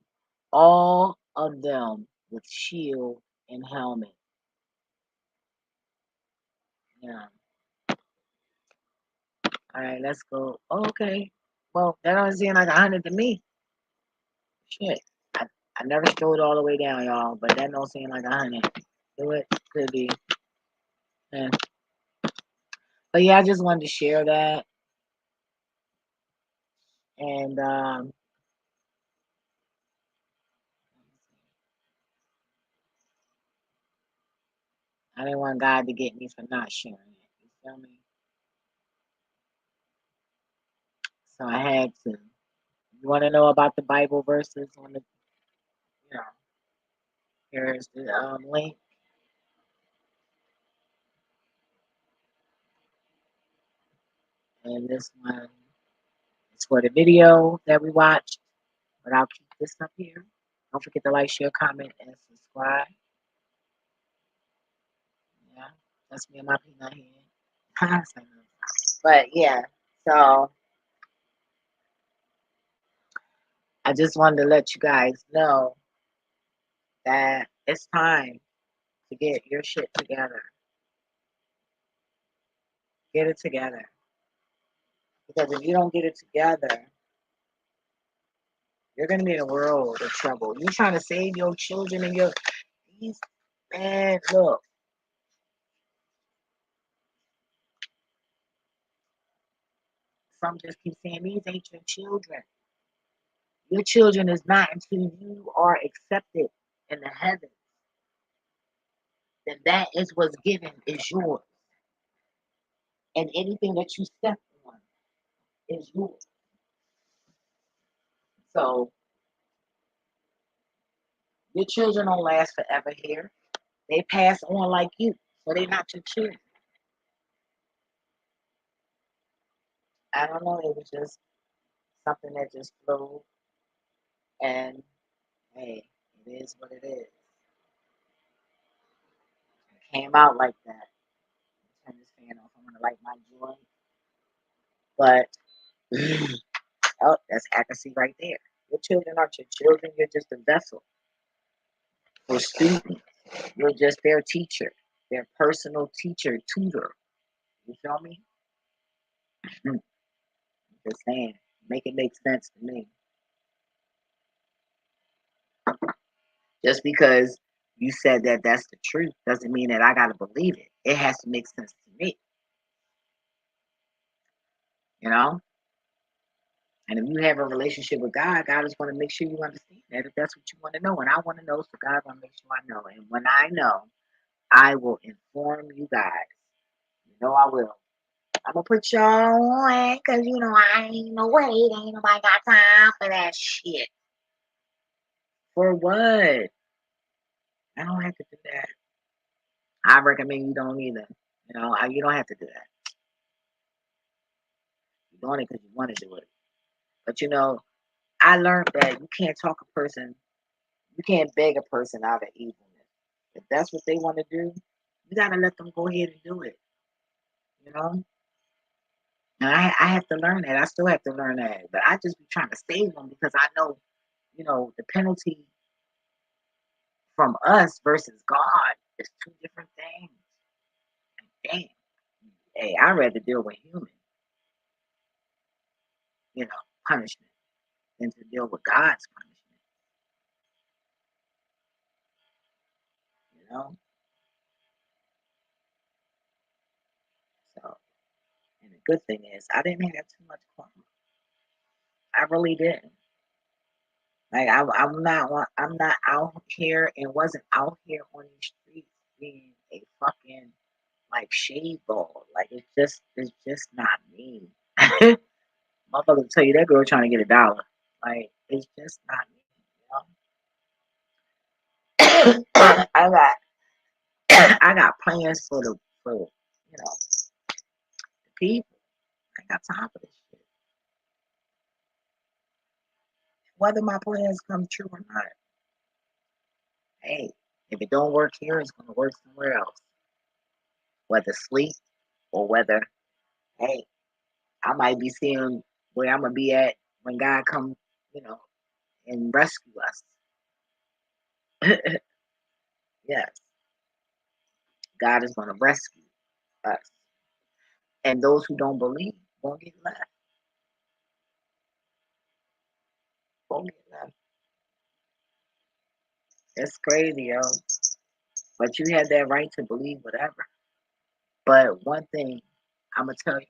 All of them with shield and helmet. Yeah. All right, let's go. Oh, okay. Well, that don't seem like 100 to me. Shit. I, I never strode all the way down, y'all, but that don't seem like 100. Do it? Could be. Yeah. But yeah, I just wanted to share that. And I didn't want God to get me for not sharing it. You feel me? So I had to. You want to know about the Bible verses on the, you know, here's the link. And this one is for the video that we watched. But I'll keep this up here. Don't forget to like, share, comment, and subscribe. Yeah, that's me and my peanut head. But yeah, so I just wanted to let you guys know that it's time to get your shit together. Get it together. Because if you don't get it together, you're gonna be in a world of trouble. You trying to save your children and your these man, look. Some just keep saying these ain't your children. Your children is not until you are accepted in the heavens. Then that is what's given is yours. And anything that you step on is yours. So your children don't last forever here. They pass on like you. So they're not your children. I don't know, it was just something that just flowed and hey, it is what it is. It came out like that. Turn this fan off. I'm gonna light my joint. But oh, that's accuracy right there. Your children aren't your children, you're just a vessel for students. You're just their teacher, their personal teacher, tutor. You feel me? Just saying. Make it make sense to me. Just because you said that that's the truth doesn't mean that I gotta believe it. It has to make sense to me, you know? And if you have a relationship with God, God is going to make sure you understand that if that's what you want to know. And I want to know, so God going to make sure I know. And when I know, I will inform you guys. You know I will. I'm going to put y'all on because, you know, I ain't no way. Ain't nobody got time for that shit. For what? I don't have to do that. I recommend you don't either. You know, you don't have to do that. You're doing it because you want to do it. But, you know, I learned that you can't talk a person, you can't beg a person out of evilness. If that's what they want to do, you got to let them go ahead and do it. You know? And I have to learn that. I still have to learn that. But I just be trying to save them because I know, you know, the penalty from us versus God is two different things. Damn. Hey, I'd rather deal with human, you know, punishment than to deal with God's punishment. You know? So, and the good thing is I didn't have too much fun. I really didn't. Like I'm not out here and wasn't out here on these streets being a fucking like shade ball. Like it's just not me. Motherfucker tell you that girl trying to get $1. Like it's just not me. You know? I got I got plans for the people. I got time for this shit. Whether my plans come true or not, hey, if it don't work here, it's gonna work somewhere else. Whether sleep or whether, hey, I might be seeing where I'm gonna be at when God come, you know, and rescue us. Yes, God is gonna rescue us, and those who don't believe won't get left. Won't get left. That's crazy, yo. But you have that right to believe whatever. But one thing I'm gonna tell you,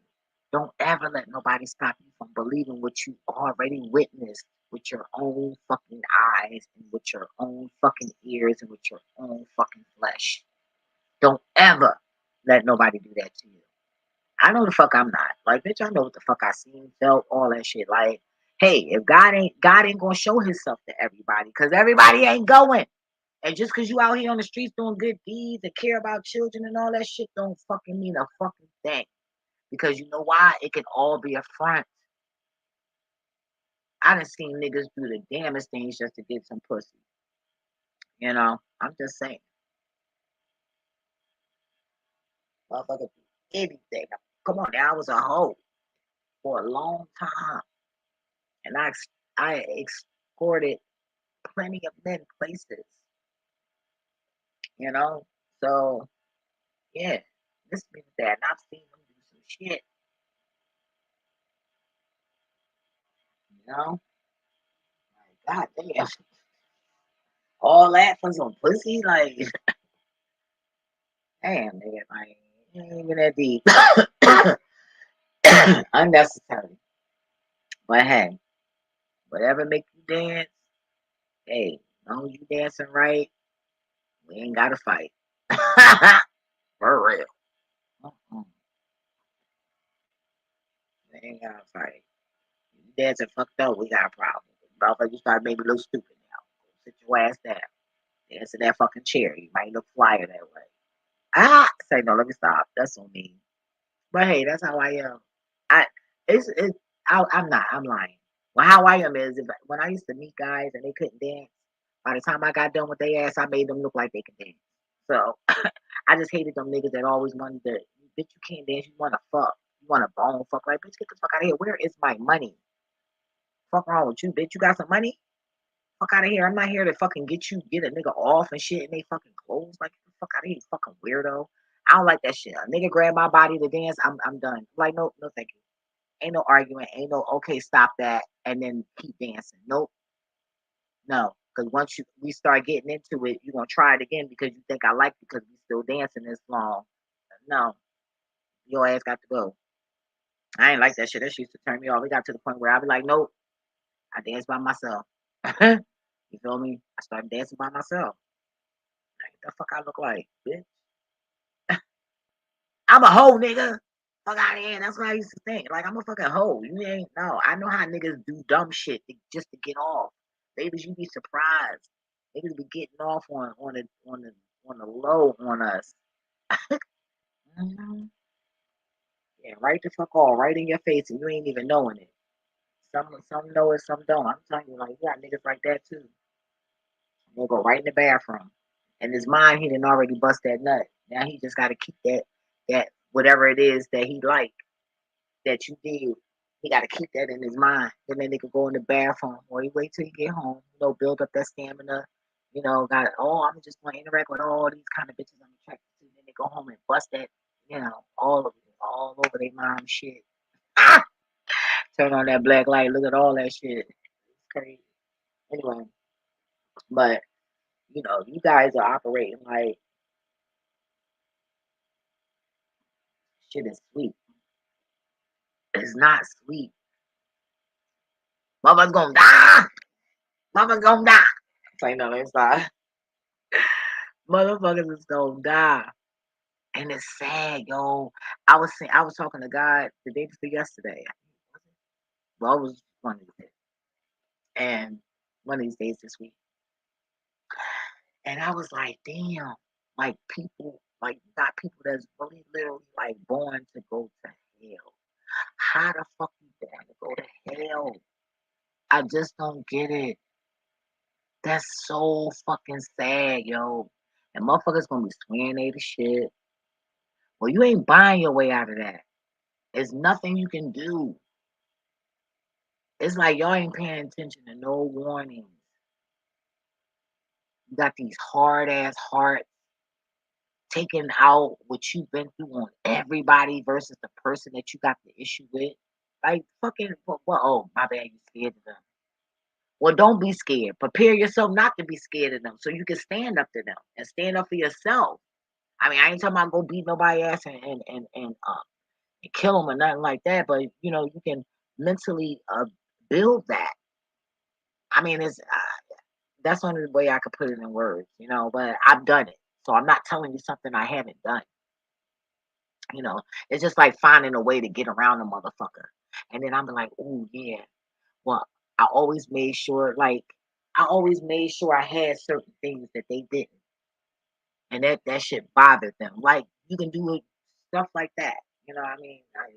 don't ever let nobody stop you from believing what you already witnessed with your own fucking eyes and with your own fucking ears and with your own fucking flesh. Don't ever let nobody do that to you. I know the fuck I'm not. Like, bitch, I know what the fuck I seen, felt, all that shit. Like, hey, if God ain't gonna show himself to everybody, cause everybody ain't going. And just cause you out here on the streets doing good deeds and care about children and all that shit don't fucking mean a fucking thing. Because you know why? It can all be a front. I done seen niggas do the damnest things just to get some pussy. I'm just saying. Motherfucker do anything. Come on now, I was a hoe for a long time. And I escorted plenty of men places, you know? So, yeah, this means that. And I've seen them do some shit, you know? Like, God damn. All that for some pussy? Like, damn, nigga, like, it ain't even that deep. Unnecessary. But hey, whatever make you dance, hey, as long as you dancing right, we ain't gotta fight. For real. Mm-mm. We ain't gotta fight. You dancing fucked up, we got a problem. Motherfucker, you start making me look stupid now. Sit your ass down. Dance in that fucking chair. You might look flyer that way. Say no, let me stop. That's on me. But hey, that's how I am. I it's I'm lying. Well, how I am is if when I used to meet guys and they couldn't dance, by the time I got done with their ass, I made them look like they could dance. So I just hated them niggas that always wanted to, bitch, you can't dance, you wanna fuck. You wanna bone fuck, like bitch, get the fuck out of here. Where is my money? Fuck wrong with you, bitch? You got some money? Fuck out of here. I'm not here to fucking get a nigga off and shit and they fucking clothes. Like, get the fuck out of here, you fucking weirdo. I don't like that shit. A nigga grab my body to dance, I'm done. Like, no, no, thank you. Ain't no argument. Ain't no okay, stop that, and then keep dancing. Nope, no. Because once we start getting into it, you're gonna try it again because you think I like it because we still dancing this long. No, your ass got to go. I ain't like that shit. That shit used to turn me off. We got to the point where I be like, nope, I dance by myself. You feel me? I started dancing by myself. Like, what the fuck I look like, bitch? I'm a hoe, nigga. Fuck out of here. That's what I used to think. Like I'm a fucking hoe. You ain't no. I know how niggas do dumb shit just to get off. Babies, you be surprised. Niggas be getting off on the low on us. Mhm. Yeah, right the fuck off, right in your face, and you ain't even knowing it. Some know it, some don't. I'm telling you, like you got niggas like that too. They'll go right in the bathroom. In his mind, he didn't already bust that nut. Now he just got to keep that whatever it is that he like that you did. He got to keep that in his mind. Then that nigga go in the bathroom or he wait till he get home. Build up that stamina. Got I'm just going to interact with all these kind of bitches I'm attracted to. Then they go home and bust that, all of it, all over their mom shit. Ah! Turn on that black light. Look at all that shit. It's crazy. Anyway, but you guys are operating like shit is sweet. It's not sweet. Motherfuckers gonna die. Motherfuckers gonna die. It's like, no, it's not. Motherfuckers is gonna die. And it's sad, yo. I was talking to God the day before yesterday. Well, it was one of these days, and one of these days this week, and I was like, damn, like people, like not people that's really literally like born to go to hell. How the fuck you born to go to hell? I just don't get it. That's so fucking sad, yo. And motherfuckers gonna be swearing they the shit. Well, you ain't buying your way out of that. There's nothing you can do. It's like y'all ain't paying attention to no warnings. You got these hard ass hearts taking out what you've been through on everybody versus the person that you got the issue with. Like fucking what oh my bad, you scared of them. Well, don't be scared. Prepare yourself not to be scared of them so you can stand up to them and stand up for yourself. I mean, I ain't talking about go beat nobody ass and kill them or nothing like that, but you know, you can mentally build that. I mean, it's that's the only way I could put it in words, you know, but I've done it. So I'm not telling you something I haven't done. You know, it's just like finding a way to get around a motherfucker. And then I'm like, oh yeah. Well, I always made sure I always made sure I had certain things that they didn't. And that shit bothered them. Like you can do it, stuff like that. You know what I mean? As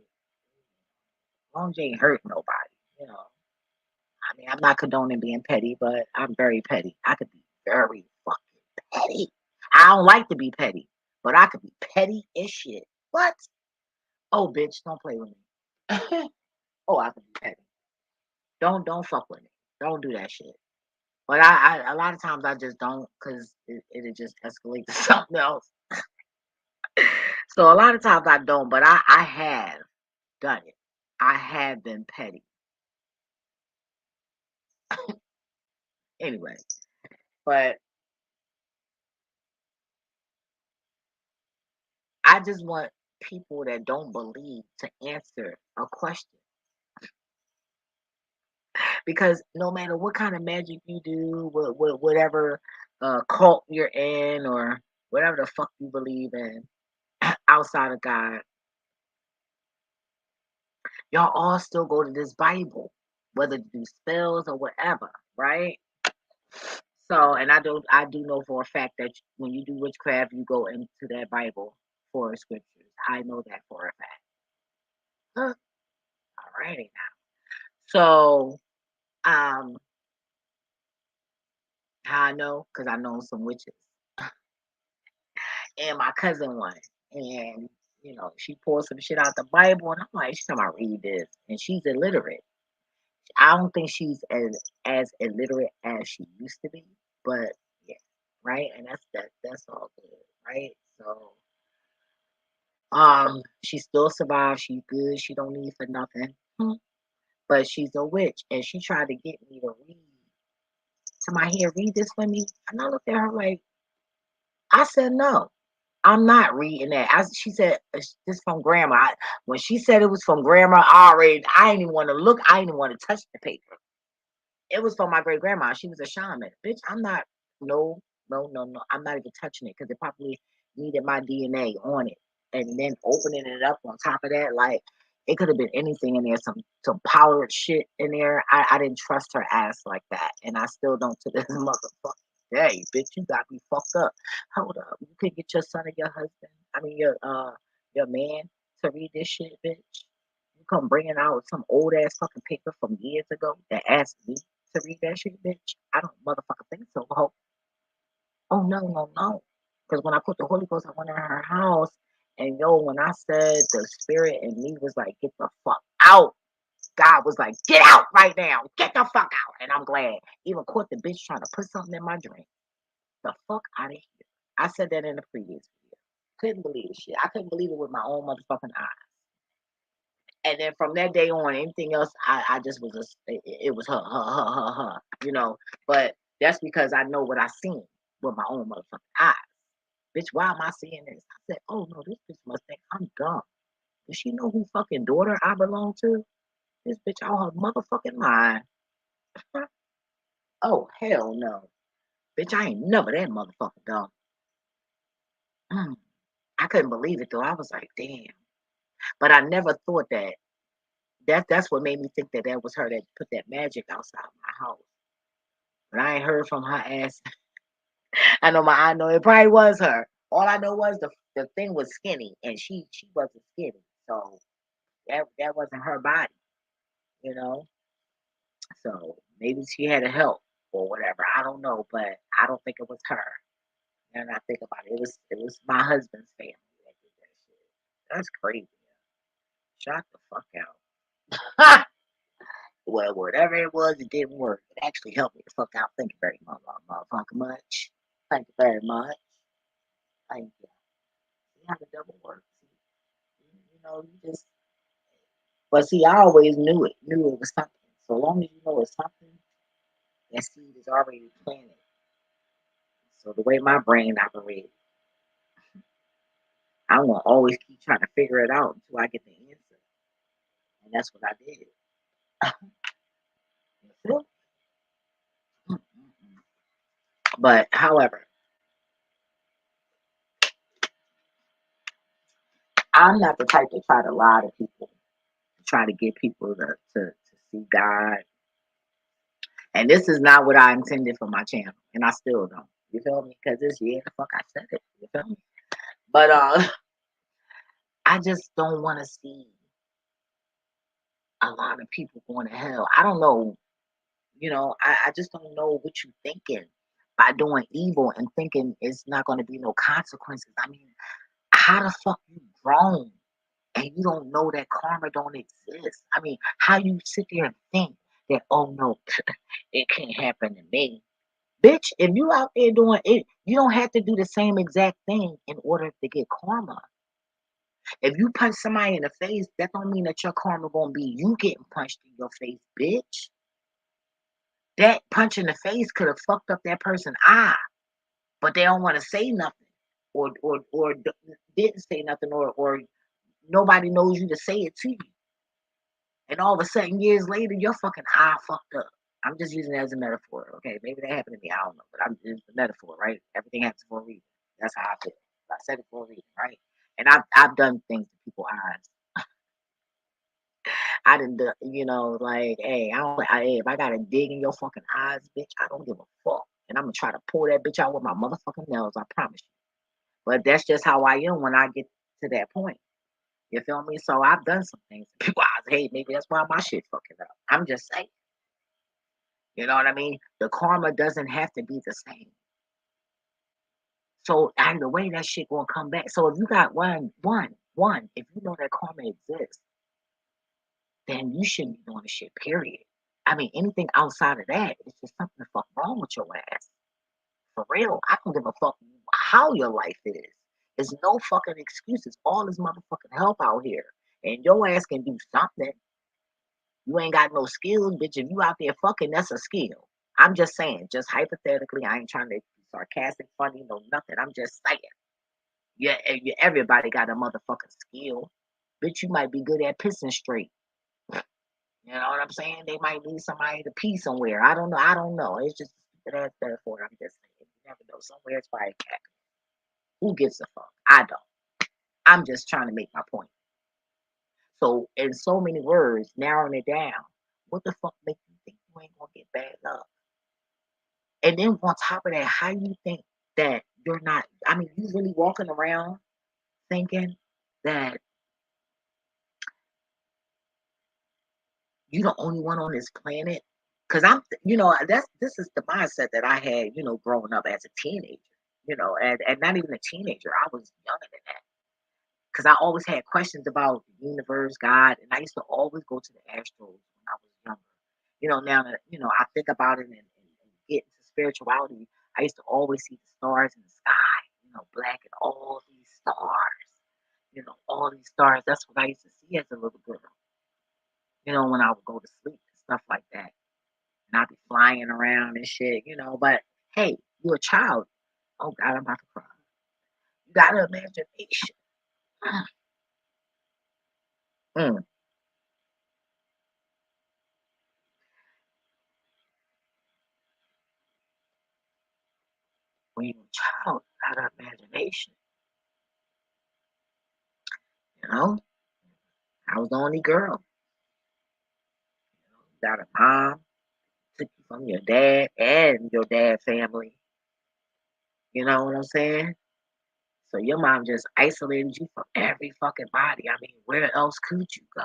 long as you ain't hurt nobody, you know. I mean, I'm not condoning being petty, but I'm very petty. I could be very fucking petty. I don't like to be petty, but I could be petty as shit. What? Oh, bitch, don't play with me. Oh, I could be petty. Don't fuck with me. Don't do that shit. But a lot of times I just don't because it just escalates to something else. So a lot of times I don't, but I have done it. I have been petty. Anyway, but I just want people that don't believe to answer a question because no matter what kind of magic you do, whatever cult you're in or whatever the fuck you believe in outside of God, y'all all still go to this Bible, whether to do spells or whatever, right? So, and I do know for a fact that when you do witchcraft, you go into that Bible for scriptures. I know that for a fact. Huh. Alrighty now. So, um, how I know? Because I know some witches, and my cousin one, and she pulls some shit out the Bible, and I'm like, she's talking about read this, and she's illiterate. I don't think she's as illiterate as she used to be, but yeah, right, and that's all good, right? So, she still survives. She's good. She don't need for nothing. But she's a witch, and she tried to get me to read. To my here, read this for me. And I looked at her like, I said no. I'm not reading that. She said, this from grandma. When she said it was from grandma, I didn't even want to look. I didn't even want to touch the paper. It was from my great grandma. She was a shaman. Bitch, I'm not, no, no, no, no. I'm not even touching it because it probably needed my DNA on it. And then opening it up on top of that, like, it could have been anything in there, some powdered shit in there. I didn't trust her ass like that. And I still don't to this motherfucker. Hey, bitch, you got me fucked up. Hold up. You could get your son or your husband, your man to read this shit, bitch. You come bringing out some old ass fucking paper from years ago that asked me to read that shit, bitch. I don't motherfucking think so. Oh no, no, no. Because when I put the Holy Ghost, I went in her house, and yo, when I said the spirit in me was like, get the fuck out. God was like, get out right now. Get the fuck out. And I'm glad. Even caught the bitch trying to put something in my drink. The fuck out of here. I said that in the previous video. Couldn't believe the shit. I couldn't believe it with my own motherfucking eyes. And then from that day on, anything else, I just was it was her, you know. But that's because I know what I seen with my own motherfucking eyes. Bitch, why am I seeing this? I said, oh no, this bitch must think I'm dumb. Does she know who fucking daughter I belong to? This bitch out her motherfucking mind. Oh hell no. Bitch, I ain't never that motherfucker dumb. Mm. I couldn't believe it though. I was like, damn. But I never thought that. That's what made me think that that was her that put that magic outside my house. But I ain't heard from her ass. I know it probably was her. All I know was the thing was skinny, and she wasn't skinny, so that wasn't her body, you know. So maybe she had a help or whatever. I don't know, but I don't think it was her. And I think about it, it was my husband's family that did that shit. That's crazy. Shut the fuck out. Well, whatever it was, it didn't work. It actually helped me the fuck out. Thank you very much, motherfucker much. Thank you very much. Thank you. You have to double work. You know, you just. But see, I always knew it was something. So long as you know it's something, that seed is already planted. So the way my brain operates, I'm gonna always keep trying to figure it out until I get the answer, and that's what I did. But however, I'm not the type to try to lie to people, try to get people to see God. And this is not what I intended for my channel, and I still don't. You feel me? Because this year, the fuck I said it. You feel me? But I just don't want to see a lot of people going to hell. I don't know. I just don't know what you're thinking by doing evil and thinking it's not going to be no consequences. I mean, how the fuck you grown and you don't know that karma don't exist? I mean, how you sit there and think that, oh no, it can't happen to me. Bitch, if you out there doing it, you don't have to do the same exact thing in order to get karma. If you punch somebody in the face, that don't mean that your karma gonna be you getting punched in your face, bitch. That punch in the face could have fucked up that person's eye, but they don't want to say nothing, or didn't say nothing, or nobody knows you to say it to you, and all of a sudden years later your fucking eye fucked up. I'm just using it as a metaphor, okay? Maybe that happened to me, I don't know, but I'm it's a metaphor, right? Everything happens for a reason. That's how I feel. I said it for a reason, right? And I've done things to people's eyes. I didn't do, like, hey, hey, if I gotta dig in your fucking eyes, bitch, I don't give a fuck. And I'm gonna try to pull that bitch out with my motherfucking nails, I promise you. But that's just how I am when I get to that point. You feel me? So I've done some things. People eyes, hey, maybe that's why my shit fucking up. I'm just saying. You know what I mean? The karma doesn't have to be the same. So either way, that shit gonna come back. So if you got one, if you know that karma exists, then you shouldn't be doing the shit, period. I mean, anything outside of that is just something the fuck wrong with your ass. For real. I don't give a fuck how your life is. There's no fucking excuses. All this motherfucking help out here. And your ass can do something. You ain't got no skills, bitch. If you out there fucking, that's a skill. I'm just saying, just hypothetically, I ain't trying to be sarcastic, funny, no nothing. I'm just saying. Yeah, everybody got a motherfucking skill. Bitch, you might be good at pissing straight. You know what I'm saying? They might need somebody to pee somewhere. I don't know. I don't know. It's just that's therefore I'm just saying. You never know. Somewhere it's probably happening. Who gives a fuck? I don't. I'm just trying to make my point. So in so many words, narrowing it down, what the fuck make you think you ain't gonna get bad luck? And then on top of that, how you think that you're not I mean, you really walking around thinking that you the only one on this planet? Because this is the mindset that I had, growing up as a teenager, and not even a teenager. I was younger than that. Because I always had questions about the universe, God, and I used to always go to the Astros when I was younger. Now that I think about it and get into spirituality, I used to always see the stars in the sky, black and all these stars, all these stars. That's what I used to see as a little girl. When I would go to sleep and stuff like that, and I'd be flying around and shit, But hey, you're a child. Oh God, I'm about to cry. You got an imagination. Mm. When you're a child, you got an imagination. You know, I was the only girl. You got a mom, took you from your dad and your dad family. You know what I'm saying? So your mom just isolated you from every fucking body. I mean, where else could you go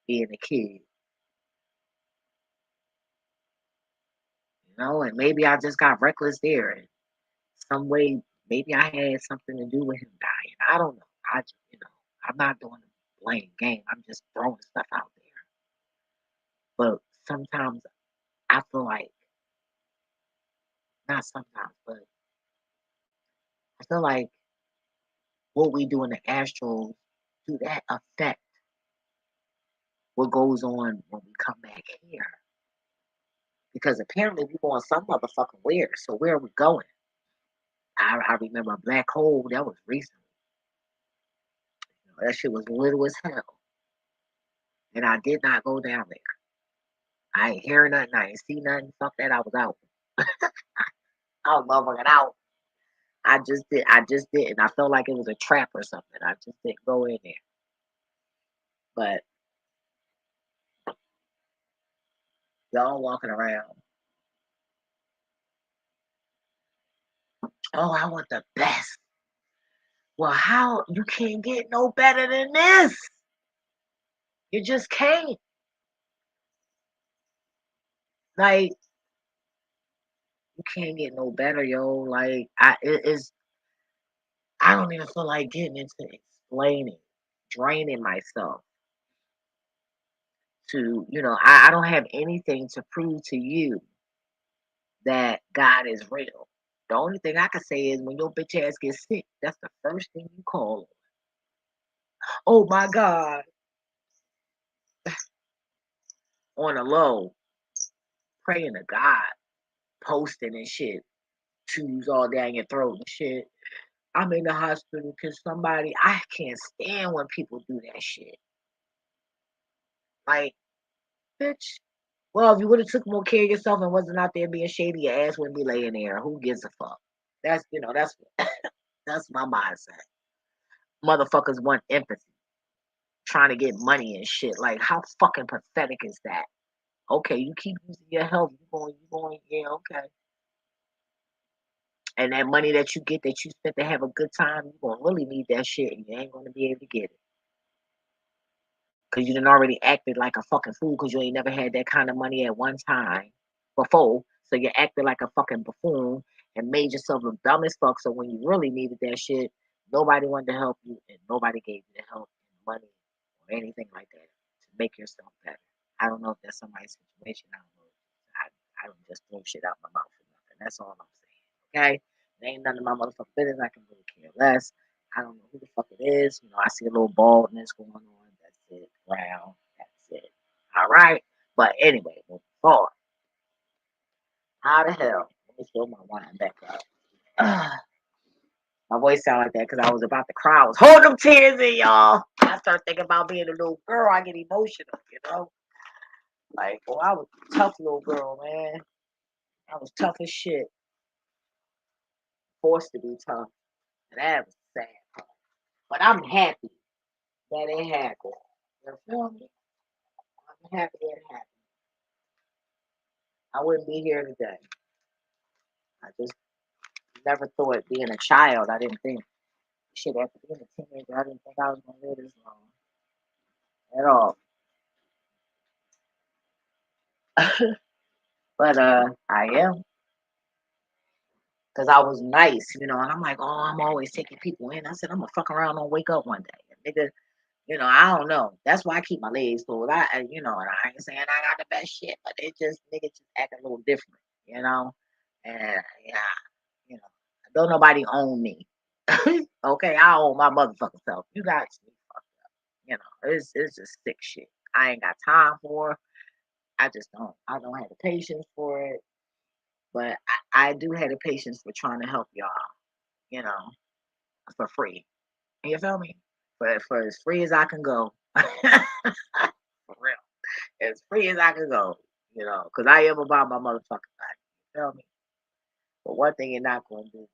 being a kid? You know, and maybe I just got reckless there. In some way, maybe I had something to do with him dying. I don't know. I'm not doing the blame game. I'm just throwing stuff out there. But sometimes I feel like, not sometimes, but I feel like what we do in the astrals, do that affect what goes on when we come back here? Because apparently we're going some motherfucking where. So where are we going? I remember a black hole that was recently. That shit was little as hell. And I did not go down there. I ain't hear nothing. I ain't see nothing. Fuck that. I was out. I was motherfucking out. I just didn't. I felt like it was a trap or something. I just didn't go in there. But y'all walking around. Oh, I want the best. Well, how you can't get no better than this? You just can't. Like you can't get no better, yo. Like it is. I don't even feel like getting into explaining, draining myself to. I don't have anything to prove to you that God is real. The only thing I can say is when your bitch ass gets sick, that's the first thing you call on. Oh my God, on the low, praying to God, posting and shit, tubes all down your throat and shit. I'm in the hospital because somebody, I can't stand when people do that shit. Like, bitch. Well, if you would have took more care of yourself and wasn't out there being shady, your ass wouldn't be laying there. Who gives a fuck? That's that's my mindset. Motherfuckers want empathy, trying to get money and shit. Like, how fucking pathetic is that? Okay, you keep using your health. Yeah, okay. And that money that you get that you spent to have a good time, you're gonna really need that shit and you ain't gonna be able to get it. Cause you done already acted like a fucking fool because you ain't never had that kind of money at one time before. So you acted like a fucking buffoon and made yourself look dumb as fuck. So when you really needed that shit, nobody wanted to help you and nobody gave you the help and money or anything like that to make yourself better. I don't know if that's somebody's situation. I don't know. I don't just throw shit out my mouth or nothing. That's all I'm saying. Okay? It ain't none of my motherfucking business. I can really care less. I don't know who the fuck it is. I see a little baldness going on. That's it. Brown. That's it. All right. But anyway, moving forward. How the hell? Let me fill my wine back up. My voice sound like that because I was about to cry. I was holding them tears in, y'all. I start thinking about being a little girl. I get emotional. Like, well, I was a tough little girl, man. I was tough as shit. Forced to be tough. And that was sad. But I'm happy that it happened. You feel me? I'm happy it happened. I wouldn't be here today. I just never thought being a child, I didn't think shit after being a teenager, I didn't think I was gonna live this long at all. But I am because I was nice, and I'm like, oh, I'm always taking people in. I said I'm gonna fuck around and wake up one day, and nigga. I don't know. That's why I keep my legs pulled. And I ain't saying I got the best shit, but it just niggas just act a little different. And yeah, you know, don't nobody own me. Okay, I own my motherfucking self. You guys, it's just sick shit. I ain't got time for. I just don't. I don't have the patience for it. But I do have the patience for trying to help y'all. You know, for free. You feel me? For as free as I can go. For real. As free as I can go, because I am about my motherfucking life. You feel me? But one thing you're not going to do,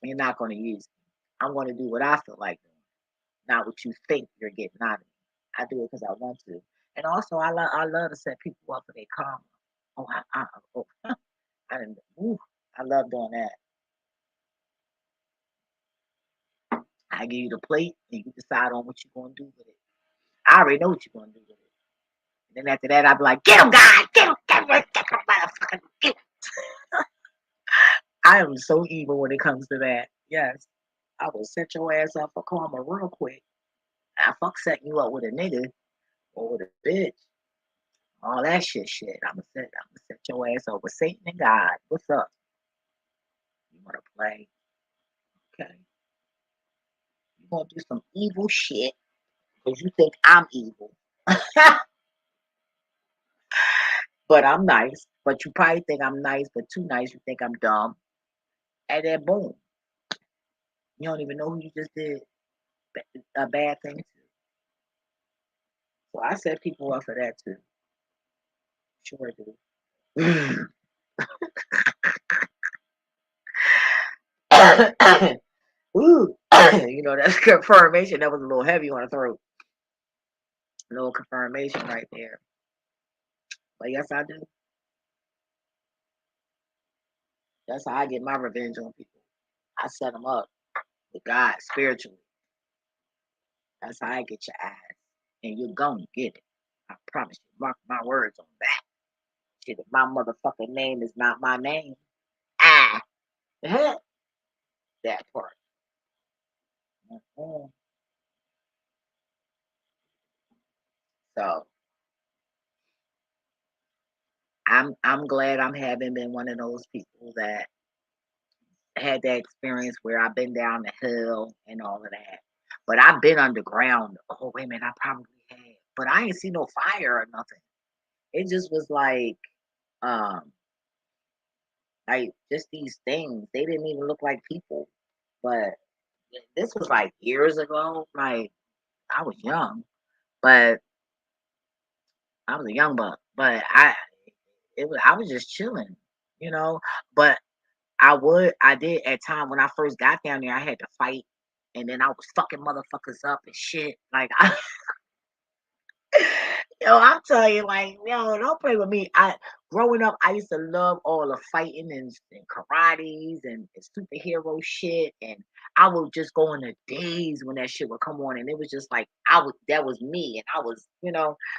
you're not going to use me. I'm going to do what I feel like doing. not what you think you're getting out of me. I do it because I want to. And also, I love to set people up for their karma. Oh, oh, I didn't. Ooh, I love doing that. I give you the plate, and you decide on what you're gonna do with it. I already know what you're gonna do with it. And then after that, I'll be like, "Get him, guys! Get him, motherfucker! Get him." I am so evil when it comes to that. Yes, I will set your ass up for karma real quick. I fuck setting you up with a nigga or with a bitch. All that shit. I'm gonna set your ass up with Satan and God. What's up? You wanna play? Okay. You gonna do some evil shit because you think I'm evil. But I'm nice. But you probably think I'm nice, but too nice, you think I'm dumb. And then boom. You don't even know who you just did a bad thing to. So I set people up for that too. Sure do. Ooh. That's confirmation. That was a little heavy on the throat. A little confirmation right there. But yes, I do. That's how I get my revenge on people. I set them up with God spiritually. That's how I get your ass. And you're going to get it. I promise you. Mark my words on that. Shit, if my motherfucking name is not my name, ah, that part. Mhm. So I'm glad I'm having been one of those people that had that experience where I've been down the hill and all of that. But I've been underground. Oh wait a minute, I probably have. But I ain't see no fire or nothing. It just was um like just these things. They didn't even look like people. But this was like years ago. Like I was young, but I was a young buck. But I was just chilling, you know. But I did at time when I first got down there, I had to fight, and then I was fucking motherfuckers up and shit. Like, I'm telling you, like, yo, don't play with me. Growing up, I used to love all the fighting and karates and superhero shit, and I would just go in the days when that shit would come on, and it was just like that was me, and I was,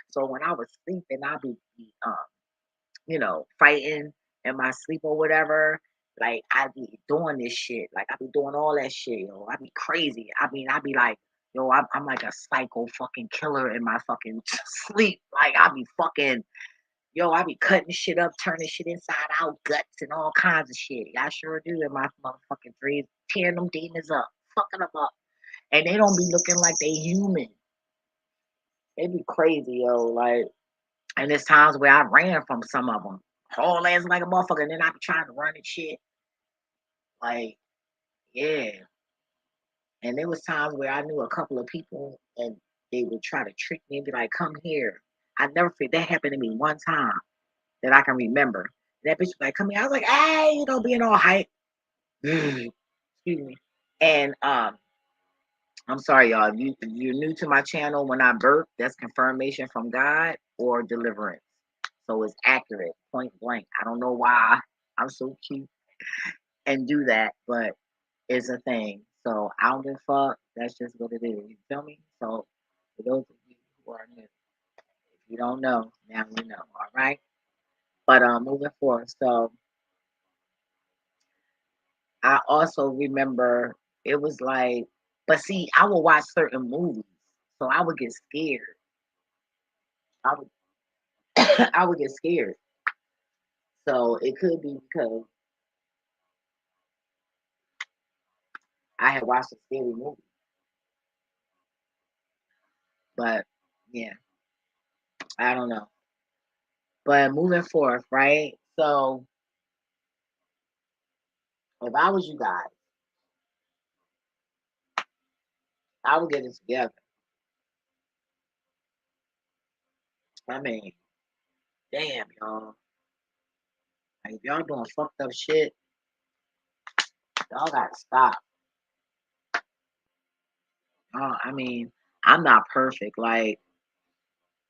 So when I was sleeping, I'd be fighting in my sleep or whatever. Like I be doing this shit. Like I be doing all that shit, yo. I be crazy. I mean, I be like, yo, I'm like a psycho fucking killer in my fucking sleep. Like I be fucking, yo, I be cutting shit up, turning shit inside out, guts and all kinds of shit. I sure do in my motherfucking dreams, tearing them demons up, fucking them up, and they don't be looking like they human. They be crazy, yo. Like and there's times where I ran from some of them, haul ass like a motherfucker, and then I be trying to run and shit. Like, yeah. And there was times where I knew a couple of people, and they would try to trick me and be like, "Come here." I never forget that happened to me one time that I can remember. That bitch was like, "Come here." I was like, "Hey, being all hype." Excuse me. And I'm sorry, y'all. You're new to my channel. When I burp, that's confirmation from God or deliverance. So it's accurate, point blank. I don't know why I'm so cute and do that, but it's a thing. So I don't give a fuck. That's just what it is. You feel me? So for those of you who are new, if you don't know, now you know. All right. But moving forward, so I also remember it was like, but see, I would watch certain movies, so I would get scared. I would, I would get scared. So it could be because I had watched a scary movie. But yeah, I don't know. But moving forth, right? So if I was you guys, I would get it together. I mean, damn, y'all. Like, if y'all doing fucked up shit, y'all gotta stop. I mean, I'm not perfect. Like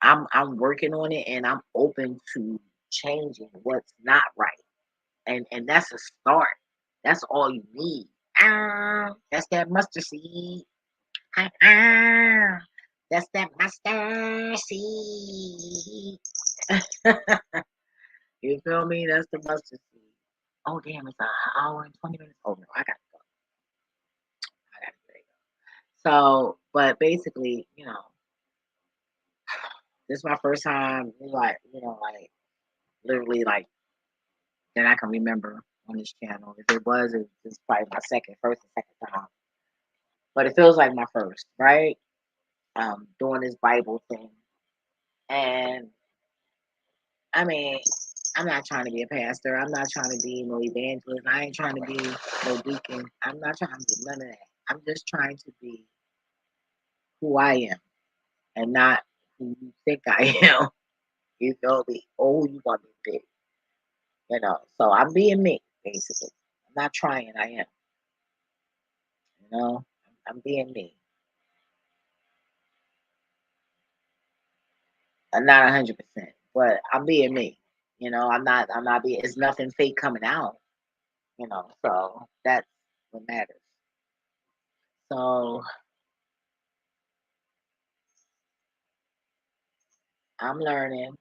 I'm working on it, and I'm open to changing what's not right. And that's a start. That's all you need. That's that mustard seed. Ah, that's that mustard seed. You feel me? That's the mustard seed. Oh damn, it's an hour and 20 minutes. Oh no, I gotta go. I gotta go. So, but basically, this is my first time, like, literally, like, that I can remember on this channel. If it was, it's probably my first and second time. But it feels like my first, right? Doing this Bible thing. And I mean, I'm not trying to be a pastor. I'm not trying to be no evangelist. I ain't trying to be no deacon. I'm not trying to be none of that. I'm just trying to be who I am and not who you think I am. You feel me? Or who you want me to be. So I'm being me, basically. I'm not trying, I am. You know, I'm being me. I'm not 100%, but I'm being me. I'm not being, it's nothing fake coming out, so that's what matters. So I'm learning,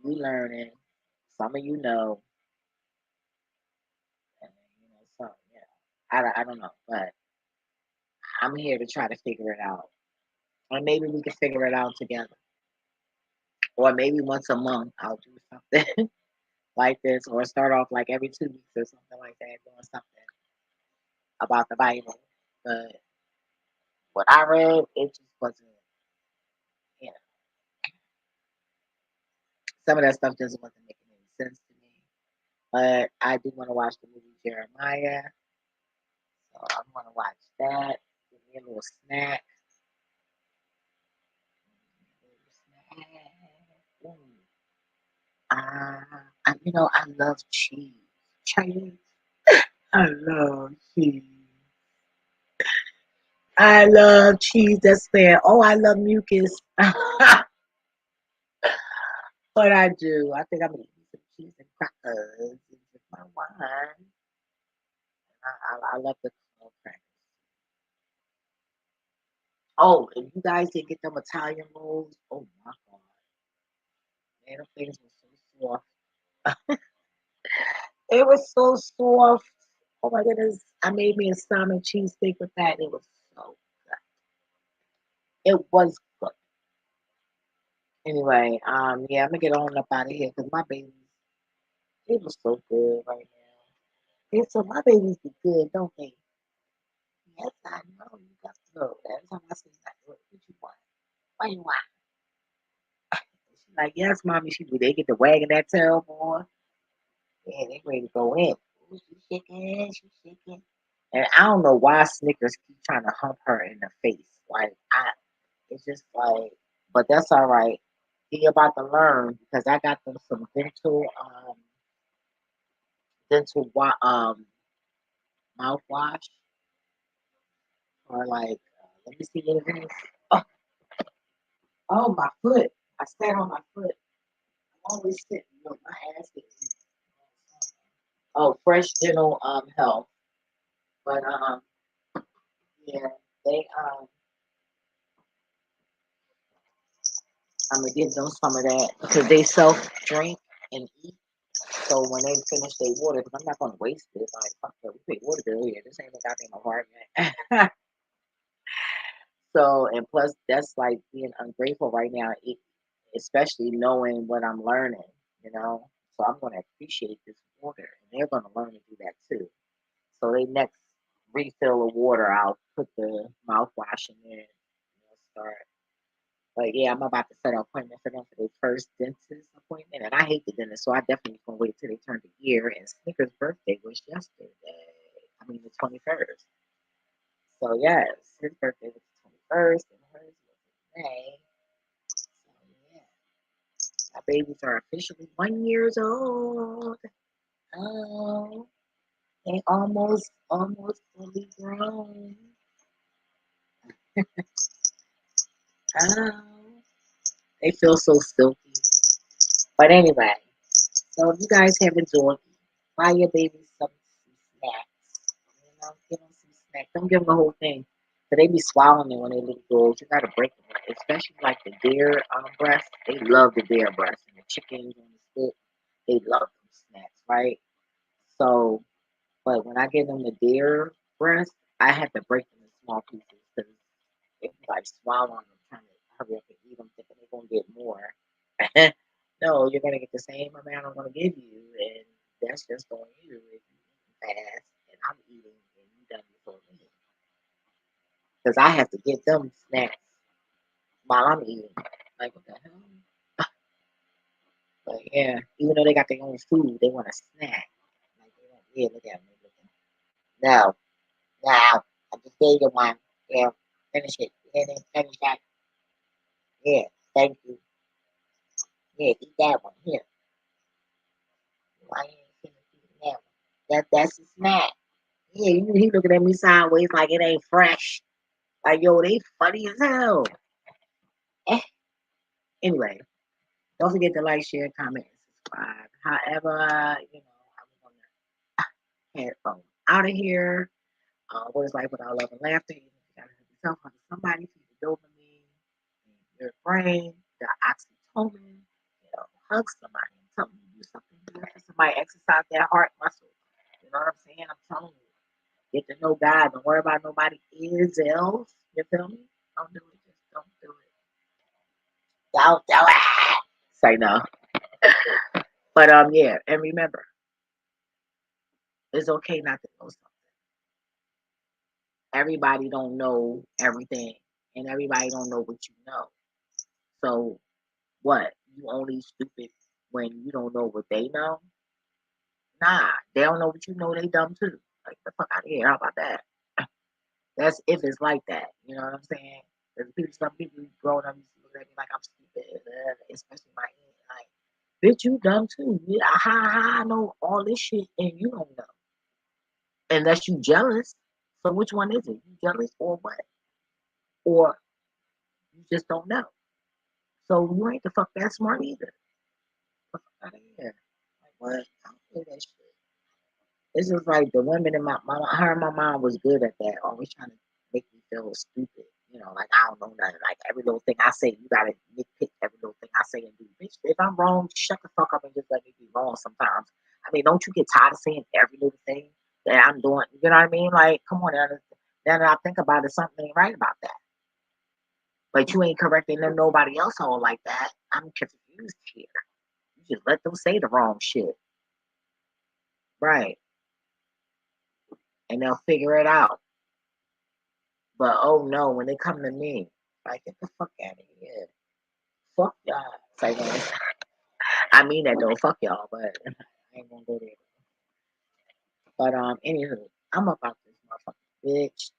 you learning, some of you know, and, some, I don't know, but I'm here to try to figure it out. Or maybe we can figure it out together. Or maybe once a month I'll do something like this, or start off like every 2 weeks or something like that, doing something about the Bible. But what I read, it just wasn't, you know, some of that stuff just wasn't making any sense to me. But I do want to watch the movie Jeremiah, so I'm gonna watch that. Give me a little snack. Mm. I love cheese. Cheese. I love cheese. I love cheese. That's fair. Oh, I love mucus. But I do. I think I'm gonna eat some cheese and crackers and drink my wine. I love the corn crackers. Oh, and you guys didn't get them Italian rolls. Oh my god, man, them things were so soft. It was so soft. Oh my goodness, I made me a salmon cheesesteak with that. It was so good. It was good. Anyway, yeah, I'm gonna get on up out of here because my babies, they was so good right now. And so my babies be good, don't they? Yes, I know. You got to know. Every time I say that, what you want? What you want? She's like, yes, mommy. She do. They get to wagging that tail, boy. Yeah, they ready to go in. Ooh, she shaking, she shaking. And I don't know why Snickers keep trying to hump her in the face. Like it's just like, but that's all right. He about to learn because I got them some dental mouthwash or like, let me see what it is. Oh, oh, my foot! I sat on my foot. I'm always sitting with my ass. Oh, Fresh Dental Health, but yeah, they I'm gonna give them some of that because they self drink and eat. So when they finish their water, because I'm not gonna waste it. Like fuck that, we pay water bill here. This ain't no goddamn apartment. So and plus that's like being ungrateful right now, especially knowing what I'm learning. So I'm gonna appreciate this water, and they're gonna learn to do that too. So they next refill of water, I'll put the mouthwash in there and start. But yeah, I'm about to set an appointment for them for their first dentist appointment. And I hate the dentist, so I definitely gonna wait till they turn the year. And Snicker's birthday was yesterday. I mean the 21st. So yes, his birthday was the 21st and hers was in May. So yeah. My babies are officially 1 years old. Oh, they almost fully grown. Oh, they feel so silky. But anyway, so if you guys have enjoyed, buy your babies some snacks. You know, give them some snacks. Don't give them the whole thing. But they be swallowing it when they little girls. You gotta break them, especially like the deer breast. They love the deer breast and the chickens on the stick. They love them snacks, right? So, but when I give them the deer breast, I have to break them in small pieces because they be like swallowing them, trying to hurry up and eat them, thinking they're gonna get more. No, you're gonna get the same amount I'm gonna give you, and that's just on you if you eat fast and I'm eating and you done before me. Because I have to get them snacks while I'm eating. Like what the hell? But yeah, even though they got their own food, they want a snack. Like they don't, yeah, look at them. No, no, I just gave you one. Yeah, finish it. Yeah, then finish that. Yeah, thank you. Yeah, eat that one. Here. Why you ain't finished eating that one? That's a snack. Yeah, he looking at me sideways like it ain't fresh. Like, yo, they funny as hell. Eh. Anyway, don't forget to like, share, comment, and subscribe. However, I'm gonna head on out of here. What is life without love and laughter? You gotta hug yourself, hug somebody, feed the dopamine in your brain, the oxytocin. Hug somebody, tell them to do something good for somebody, exercise their heart muscle. You know what I'm saying? I'm telling you. Get to know God. Don't worry about nobody else. You feel me? Don't do it. Just don't do it. Don't do it. Say no. But yeah. And remember, it's okay not to know something. Everybody don't know everything, and everybody don't know what you know. So what? You only stupid when you don't know what they know? Nah, they don't know what you know. They dumb too. Like the fuck out of here. How about that? That's if it's like that. You know what I'm saying? Some people growing up used to look at me like I'm stupid, especially my aunt. Like, bitch, you dumb too. Yeah, how I know all this shit and you don't know? Unless you jealous. So which one is it? You jealous or what? Or you just don't know? So you ain't the fuck that smart either. Fuck out of here. Like what? I don't do that shit. It's just like the women in her and my mom was good at that, always trying to make me feel stupid. Like I don't know nothing. Like every little thing I say, you gotta nitpick every little thing I say and do. Bitch, if I'm wrong, shut the fuck up and just let me be wrong sometimes. I mean, don't you get tired of saying every little thing that I'm doing? You know what I mean? Like, come on, now that I think about it, something ain't right about that. But you ain't correcting them nobody else all like that. I'm confused here. You just let them say the wrong shit. Right. And they'll figure it out. But oh no, when they come to me, like get the fuck out of here. Fuck y'all. It's like, I mean that though, fuck y'all, but I ain't gonna go there. But anywho, I'm about this motherfucking bitch.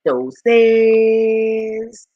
Doses.